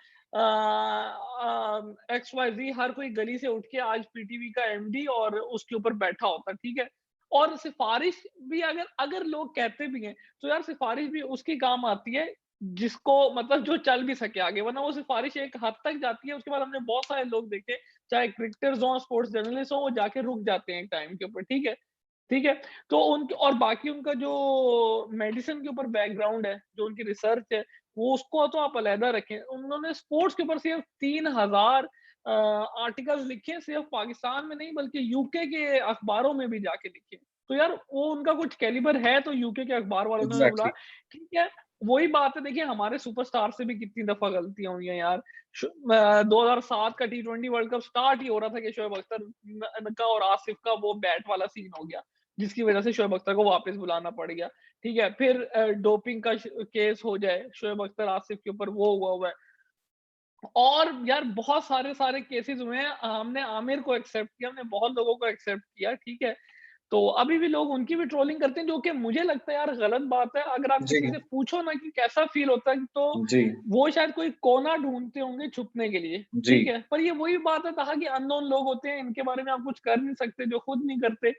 Speaker 2: XYZ हर कोई गली से उठ के आज पीटीवी का एमडी और उसके ऊपर बैठा होता, ठीक है? और सिफ़ारिश भी अगर अगर लोग कहते भी हैं, तो यार सिफ़ारिश भी उसकी काम आती है, जिसको मतलब जो चल भी सके आगे, वरना वो सिफ़ारिश एक हद तक जाती है, उसके बाद हमने बहुत सारे लोग देखे, चाहे क्रिकेटर्स हों, स्पोर्ट्स जर्नलिस्ट हों, वो जाके रुक जाते हैं एक टाइम के ऊपर, ठीक है? ठीक है? तो उनके और बाकी उनका जो मेडिसिन के ऊपर बैकग्राउंड है, जो उनकी रिसर्च है, वो उसको तो आप अलहदा रखें। उन्होंने स्पोर्ट्स के ऊपर सिर्फ़ 3000 आर्टिकल्स लिखे हैं, सिर्फ़ पाकिस्तान में नहीं बल्कि यूके के अखबारों में भी जाके लिखे। तो यार वो उनका कुछ कैलिबर है, तो यूके के अखबार वालों ने
Speaker 1: एग्ज़ैक्टली।
Speaker 2: बुलाया, ठीक है। वही बात है, देखिए हमारे सुपरस्टार से भी कितनी दफ़ा गलतियाँ हुई हैं यार। 2007 का टी20 वर्ल्ड कप स्टार्ट ही हो रहा था कि शोएब अख्तर का और आसिफ का वो बैट वाला सीन हो गया, जिसकी वजह से शोएब अख्तर को वापस बुलाना पड़ गया। ठीक है, फिर डोपिंग का केस हो जाए, शोएब अख्तर आसिफ के ऊपर वो हुआ है। और यार बहुत सारे केसेस हुए हैं, हमने आमिर को एक्सेप्ट किया, हमने बहुत लोगों को एक्सेप्ट किया, ठीक है। तो अभी भी लोग उनकी भी ट्रोलिंग करते हैं, जो कि मुझे लगता है यार गलत बात है। अगर आप
Speaker 1: जी,
Speaker 2: किसी से पूछो ना कि कैसा फील होता है, तो
Speaker 1: जी,
Speaker 2: वो शायद कोई कोना ढूंढते होंगे छुपने के लिए,
Speaker 1: जी,
Speaker 2: ठीक है। पर ये वही बात है, कहा कि अननोन लोग होते हैं, इनके बारे में आप कुछ कर नहीं सकते, जो खुद नहीं करते।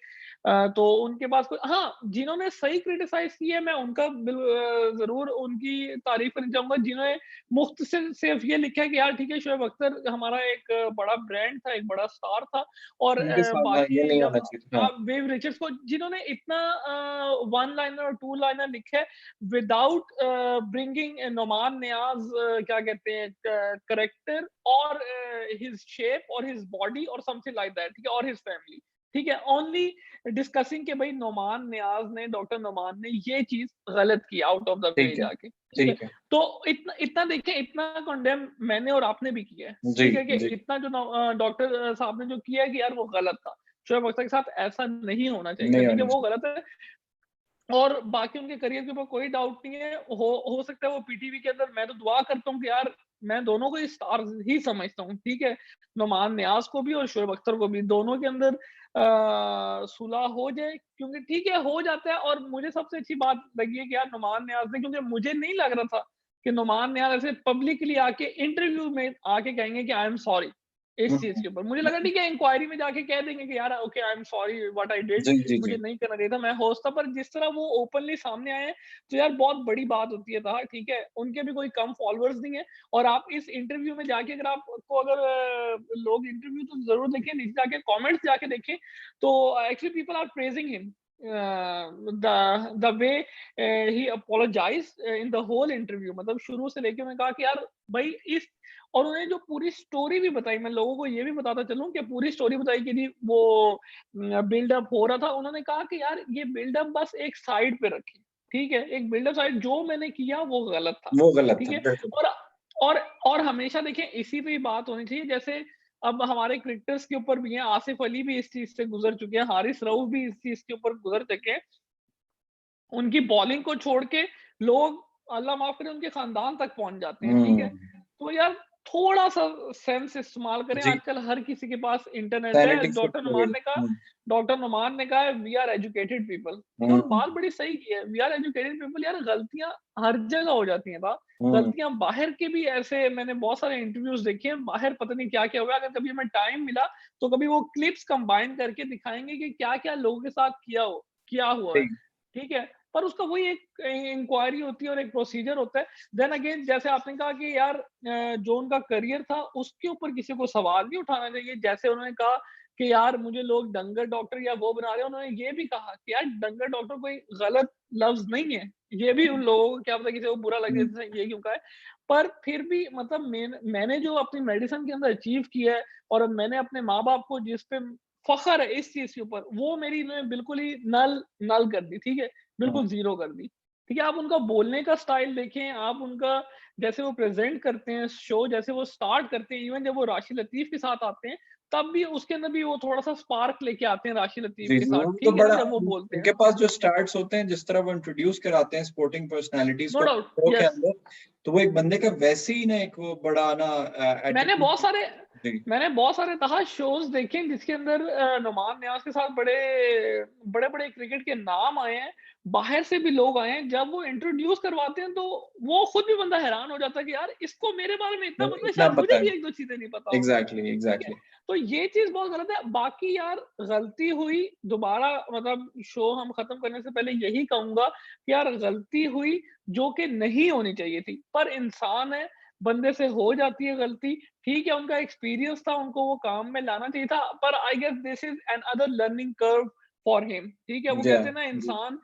Speaker 2: तो उनके पास कोई, हाँ, जिन्होंने सही क्रिटिसाइज किया है, मैं उनका जरूर उनकी तारीफ करनी चाहूंगा, जिन्होंने मुफ्त से सिर्फ ये लिखा है कि यार ठीक है, शोएब अख्तर हमारा एक बड़ा ब्रांड था, एक बड़ा स्टार था, और
Speaker 1: उनके साथ ये
Speaker 2: बाकी
Speaker 1: नहीं
Speaker 2: जब
Speaker 1: होना चाहिए। हाँ।
Speaker 2: आप वेव रिचर्ड्स को, जिन्होंने इतना वन लाइनर और टू लाइनर लिखे विदाउट ब्रिंगिंग नोमान नियाज, क्या कहते हैं, करेक्टर और हिज शेप और हिज बॉडी और समथिंग लाइक दैट, ठीक है, और हिज फैमिली, ठीक है, ओनली डिस्कसिंग के भाई नोमान नियाज ने, डॉक्टर नोमान ने ये चीज गलत की आउट ऑफ द वे
Speaker 1: ठीक है,
Speaker 2: जाके, ठीक है।
Speaker 1: ठीक है।
Speaker 2: तो इतना इतना देखें, इतना कंडेम मैंने और आपने भी किया है,
Speaker 1: जी,
Speaker 2: ठीक है, कि
Speaker 1: जी,
Speaker 2: इतना जो डॉक्टर साहब ने जो किया है कि यार वो गलत था, शोएब अख्तर के साथ ऐसा नहीं होना चाहिए था,
Speaker 1: नहीं
Speaker 2: ठीक है,
Speaker 1: होना
Speaker 2: वो
Speaker 1: चाहिए।
Speaker 2: गलत है। और बाकी उनके करियर के ऊपर कोई डाउट नहीं है, हो सकता है वो पीटीवी के अंदर, मैं तो दुआ करता हूँ कि यार मैं दोनों को ही स्टार ही समझता हूँ, ठीक है, नोमान नियाज को भी और शोएब अख्तर को भी, दोनों के अंदर सुलह हो जाए, क्योंकि ठीक है हो जाता है। और मुझे सबसे अच्छी बात लगी है कि यार नोमान नियाज ने, क्योंकि मुझे नहीं लग रहा था कि नुमान नियाज़ ऐसे पब्लिकली आके इंटरव्यू में आके कहेंगे कि आई एम सॉरी इस चीज के ऊपर। मुझे लगा ठीक है इंक्वायरी में जाके कह देंगे कि यार okay I am sorry what I did,
Speaker 1: जी जी
Speaker 2: मुझे
Speaker 1: जी
Speaker 2: नहीं करना चाहिए था, मैं होस्ट था। पर जिस तरह वो ओपनली सामने आए हैं, तो यार बहुत बड़ी बात होती है था, ठीक है, उनके भी कोई कम फॉलोअर्स नहीं है। और आप इस इंटरव्यू में जाके अगर आपको अगर लोग इंटरव्यू तो जरूर देखें, नीचे जाके कमेंट्स जाके देखें, तो actually people are praising him the way he apologise in the whole interview. मतलब शुरू से लेके उन्होंने कहा कि यार भाई इस, और उन्होंने जो पूरी स्टोरी भी बताई, मैं लोगों को ये भी बताता चलूं कि पूरी स्टोरी बताई कि जी वो बिल्डअप हो रहा था। उन्होंने कहा कि यार ये बिल्डअप बस एक साइड पे रखी, ठीक है, एक बिल्डअप साइड, जो मैंने किया वो गलत था,
Speaker 1: वो गलत
Speaker 2: ठीक
Speaker 1: था
Speaker 2: है।
Speaker 1: बिल्कुल।
Speaker 2: और और हमेशा देखें इसी पे ही बात होनी चाहिए। जैसे अब हमारे क्रिकेटर्स के ऊपर भी हैं, आसिफ अली भी इस चीज से गुजर चुके हैं, हारिस रऊफ भी इस चीज के ऊपर गुजर चुके हैं। उनकी बॉलिंग को छोड़ के लोग, अल्लाह माफ करे, उनके खानदान तक पहुंच जाते हैं, ठीक है।
Speaker 1: हम्म।
Speaker 2: तो यार थोड़ा सा सेंस इस्तेमाल करें,
Speaker 1: जी,
Speaker 2: आजकल हर किसी के पास इंटरनेट है।
Speaker 1: Sanity should prevail.
Speaker 2: Doctor Numan ने कहा वी आर एजुकेटेड पीपल, ठीक है, और
Speaker 1: हम्म
Speaker 2: बात बड़ी सही की है, वी आर एजुकेटेड पीपल। यार गलतियां हर जगह हो जाती हैं बा,
Speaker 1: हम्म
Speaker 2: गलतियां बाहर के भी ऐसे, मैंने बहुत सारे इंटरव्यूज देखे हैं बाहर, पता नहीं क्या क्या हुआ। अगर कभी हमें टाइम मिला तो कभी वो क्लिप्स कंबाइन करके दिखाएंगे कि क्या क्या लोगों के साथ किया हुआ है,
Speaker 1: ठीक।
Speaker 2: ठीक है। पर उसका वही एक इंक्वायरी होती है और एक प्रोसीजर होता है। देन अगेन जैसे आपने कहा कि यार जो उनका करियर था उसके ऊपर किसी को सवाल नहीं उठाना चाहिए। जैसे उन्होंने कहा कि यार मुझे लोग डंगर डॉक्टर या वो बना रहे हैं, उन्होंने ये भी कहा कि यार डंगर डॉक्टर कोई गलत लफ्ज नहीं है। ये भी उन लोगों को क्या पता किसी को बुरा लग
Speaker 1: हम्म,
Speaker 2: जाए ये क्यों कहा है। पर फिर भी मतलब मैंने जो अपनी मेडिसिन के अंदर अचीव किया है, और मैंने अपने माँ बाप को जिस पे फख्र है इस चीज के ऊपर, वो मेरी इन्होंने बिल्कुल ही नल नल कर दी, ठीक है,
Speaker 1: हम्म,
Speaker 2: बिल्कुल ज़ीरो कर दी। ठीक है, आप उनका बोलने का स्टाइल देखें, आप उनका जैसे वो प्रेज़ेंट करते हैं शो, जैसे वो स्टार्ट करते हैं, इवन जब वो राशि लतीफ़ के साथ आते हैं, तब भी उसके अंदर भी वो थोड़ा-सा स्पार्क लेके आते हैं राशि लतीफ़
Speaker 1: जी
Speaker 2: के
Speaker 1: जी,
Speaker 2: साथ,
Speaker 1: उनको
Speaker 2: ठीक है ना?
Speaker 1: बड़ा
Speaker 2: जब वो बोलते हैं।
Speaker 1: उनके पास जो स्टार्ट्स होते हैं, जिस तरह वो इंट्रोड्यूस कराते हैं स्पोर्टिंग पर्सनालिटीज
Speaker 2: नो
Speaker 1: को
Speaker 2: डाउट,
Speaker 1: शो के
Speaker 2: यस।
Speaker 1: अंदर, तो वो एक बंदे का वैसे ही ना एक वो बड़ा ना
Speaker 2: मैंने
Speaker 1: एटीट्यूड।
Speaker 2: बहुत सारे
Speaker 1: जी
Speaker 2: मैंने बहुत सारे तहा शोज़ देखे हैं जिसके अंदर नुमान नियाज़ के साथ बड़े-बड़े क्रिकेट के नाम आए हैं, बाहर से भी लोग आए हैं। जब वो इंट्रोड्यूस करवाते हैं तो वो खुद भी बंदा हैरान हो जाता है कि यार इसको मेरे बारे में इतना पता है,
Speaker 1: इतना
Speaker 2: शायद
Speaker 1: पता
Speaker 2: मुझे
Speaker 1: है।
Speaker 2: भी 1-2 चीज़ें नहीं पता होंगी।
Speaker 1: एग्जैक्टली
Speaker 2: ठीक है?
Speaker 1: एग्जैक्टली।
Speaker 2: तो ये चीज़ बहुत गलत है। बाकी यार गलती हुई, दोबारा मतलब शो हम खत्म करने से पहले यही कहूँगा कि यार गलती हुई जो कि नहीं होनी चाहिए थी। पर इंसान है, बंदे से हो जाती है गलती। ठीक है, उनका एक्सपीरियंस था, उनको वो काम में लाना चाहिए था। पर I guess this is another learning curve for him. ठीक है? वो
Speaker 1: जी
Speaker 2: कहते हैं ना
Speaker 1: जी
Speaker 2: इंसान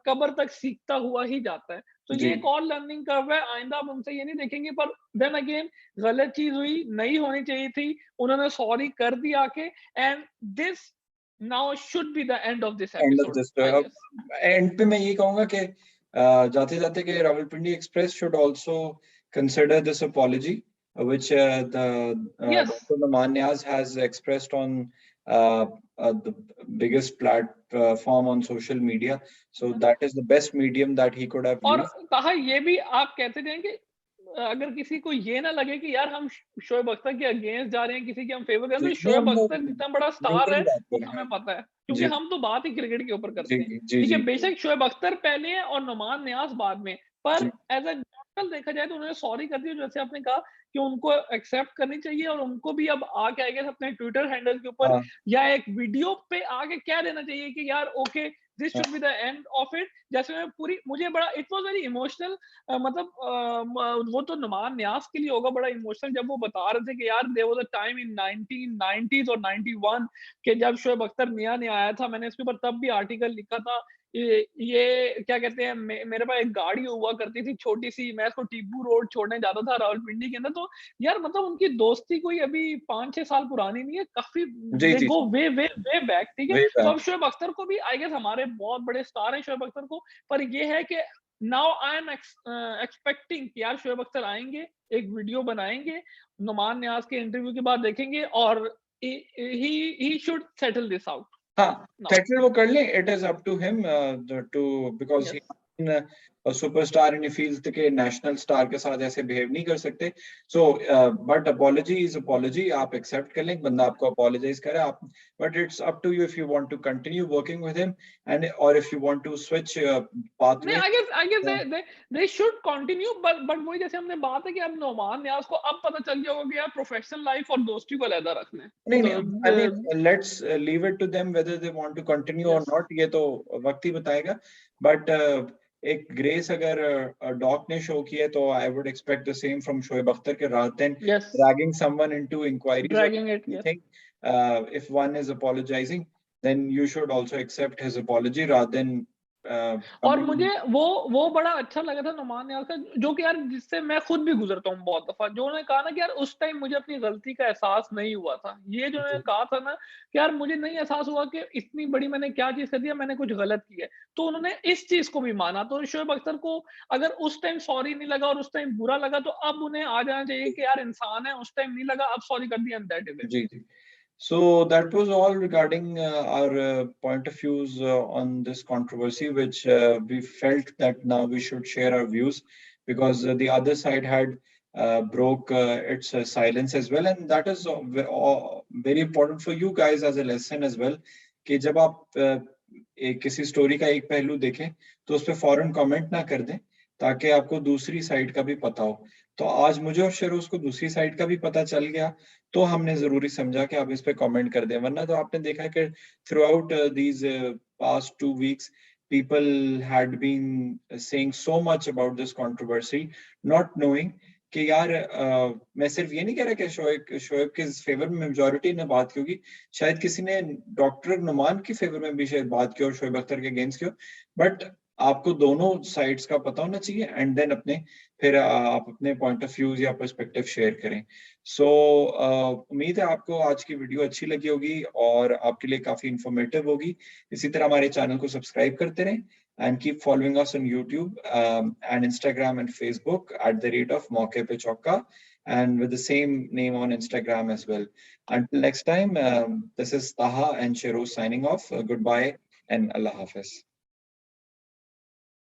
Speaker 2: कब्र तक सीखता हुआ ही जाता है। तो
Speaker 1: जी
Speaker 2: ये एक और लर्निंग कर्व है, आइंदा आप उनसे ये नहीं देखेंगे। पर देन अगेन गलत चीज़ हुई, नहीं होनी चाहिए थी। उन्होंने सॉरी कर दिया आके, and this now should be the end of this
Speaker 1: end of
Speaker 2: episode
Speaker 1: this.
Speaker 2: I
Speaker 1: अब
Speaker 2: गेस।
Speaker 1: एंड पे मैं ये कहूंगा कि जाते जाते कि Rawalpindi express should also consider this apology which the
Speaker 2: yes,
Speaker 1: Dr. Naman Niaz has expressed on the biggest platform on social media. So that is the best medium that he could have
Speaker 2: और
Speaker 1: used.
Speaker 2: कहा ये भी आप कहते थे कि अगर किसी को ये ना लगे कि यार हम शोएब अख्तर के अगेंस्ट जा रहे हैं, किसी के हम फेवर कर रहे
Speaker 1: जी,
Speaker 2: हैं, तो
Speaker 1: नहीं
Speaker 2: शोएब
Speaker 1: हमने
Speaker 2: अख्तर जितना बड़ा
Speaker 1: नहीं
Speaker 2: स्टार है
Speaker 1: यही बात
Speaker 2: वो
Speaker 1: की है, हाँ।
Speaker 2: हमें पता है, क्योंकि
Speaker 1: जी
Speaker 2: हम तो बात ही क्रिकेट के ऊपर
Speaker 1: जी
Speaker 2: करते हैं।
Speaker 1: जी
Speaker 2: ठीक है,
Speaker 1: जी
Speaker 2: बेशक शोएब अख्तर पहले है और नुमान नियाज बाद में, पर
Speaker 1: जी
Speaker 2: एज अ जनरल देखा जाए तो उन्होंने सॉरी कर दिया। जैसे आपने कहा कि उनको एक्सेप्ट करनी चाहिए, और उनको भी अब आके आई गेस अपने ट्विटर हैंडल के ऊपर
Speaker 1: हाँ
Speaker 2: या एक वीडियो पे आके कह देना चाहिए कि यार ओके दिस
Speaker 1: हाँ
Speaker 2: should be the end of it. जैसे मैं पूरी, मुझे बड़ा इट वाज वेरी इमोशनल। मतलब वो तो नुमान न्यास के लिए होगा बड़ा इमोशनल, जब वो बता रहे थे कि यार there was a time in 1990s और 91 के जब शोएब अख्तर नया आया था। मैंने इसके ऊपर तब भी आर्टिकल लिखा था। ये क्या कहते हैं, मेरे पास एक गाड़ी हुआ करती थी छोटी सी, मैं इसको टीपू रोड छोड़ने जाता था रावलपिंडी के अंदर। तो यार मतलब उनकी दोस्ती कोई अभी 5-6 साल पुरानी नहीं है, काफी
Speaker 1: जी
Speaker 2: दे
Speaker 1: जी
Speaker 2: गो वे वे वे बैक, ठीक है।
Speaker 1: वे
Speaker 2: तो
Speaker 1: बैक।
Speaker 2: अब शोएब अख्तर को भी आई गेस, हमारे बहुत बड़े स्टार हैं शोएब अख्तर को, पर ये है कि नाउ आई एम एक्सपेक्टिंग कि यार शोएब अख्तर आएंगे, एक वीडियो बनाएंगे, नुमान न्याज के इंटरव्यू के बाद देखेंगे, और he should settle this out
Speaker 1: हाँ,
Speaker 2: नाउ।
Speaker 1: सेटल वो कर लें, it is up to him to because
Speaker 2: yes,
Speaker 1: superstar in field के नेशनल स्टार के साथ ऐसे बिहेव नहीं कर सकते. So but apology is apology, आप एक्सेप्ट कर लें, बंदा आपको अपॉलोजाइज करे आप, but it's up to you if you want to continue working with him and और if you want to switch
Speaker 2: नहीं,
Speaker 1: pathway.
Speaker 2: I guess they should continue, but वही जैसे हमने बात है कि अब नोमान नियाज को अब पता चल गया होगा कि यार प्रोफेशनल लाइफ और दोस्ती को अलग रखना है.
Speaker 1: नहीं
Speaker 2: तो
Speaker 1: नहीं, I mean let's leave it to them whether they want to continue और
Speaker 2: yes,
Speaker 1: नॉट, ये तो वक्त ही बताएगा. बट एक ग्रेस अगर डॉक ने शो किया तो I would expect the same from Shoaib Akhtar के, rather than
Speaker 2: yes,
Speaker 1: dragging someone into inquiries or
Speaker 2: dragging it, yes.
Speaker 1: anything. If one is apologizing, then you should also accept his apology rather than
Speaker 2: और
Speaker 1: coming.
Speaker 2: मुझे वो बड़ा अच्छा लगा था नुमान नियाज़ का, जो कि यार जिससे मैं खुद भी गुजरता हूँ बहुत दफा, जो उन्होंने कहा ना कि यार उस टाइम मुझे अपनी गलती का एहसास नहीं हुआ था. ये जो उन्होंने कहा था ना कि यार मुझे नहीं एहसास हुआ कि इतनी बड़ी मैंने क्या चीज कर दी है, मैंने कुछ गलत किया है. तो उन्होंने इस चीज को भी माना. तो शोएब अख्तर को अगर उस टाइम सॉरी नहीं लगा और उस टाइम बुरा लगा, तो अब उन्हें आ जाना चाहिए कि यार इंसान है, उस टाइम नहीं लगा, अब सॉरी कर दिया, एंड दैट इज इट.
Speaker 1: जी जी. So that was all regarding our point of views on this controversy, which we felt that now we should share our views, because the other side had broke its silence as well, and that is very important for you guys as a lesson as well. कि जब आप किसी story का एक पहलू देखें तो उस पर फौरन कमेंट ना कर दें, ताकि आपको दूसरी साइड का भी पता हो. तो आज मुझे और शेरोज को दूसरी साइड का भी पता चल गया, तो हमने जरूरी समझा कि आप इस पे कमेंट कर दें. वरना तो आपने देखा कि through out these past 2 weeks people had been saying so much about this controversy, not knowing कि यार मैं सिर्फ ये नहीं कह रहा कि शोएब के फेवर में मेजोरिटी ने बात की होगी, शायद किसी ने डॉक्टर नुमान के फेवर में भी शायद बात की हो, शोएब अख्तर के अगेंस्ट की हो. बट आपको दोनों साइड्स का पता होना चाहिए, एंड देन फिर आप अपने पॉइंट ऑफ व्यूज या पर्सपेक्टिव शेयर करें. सो उम्मीद है आपको आज की वीडियो अच्छी लगी होगी और आपके लिए काफी इंफॉर्मेटिव होगी. इसी तरह हमारे चैनल को सब्सक्राइब करते रहें and keep following us on YouTube and Instagram and Facebook @ Mauke Pe Chauka, and with the same name on Instagram as well. Until next time, this is Taha and Shiroz signing off. Goodbye and Allah Hafiz.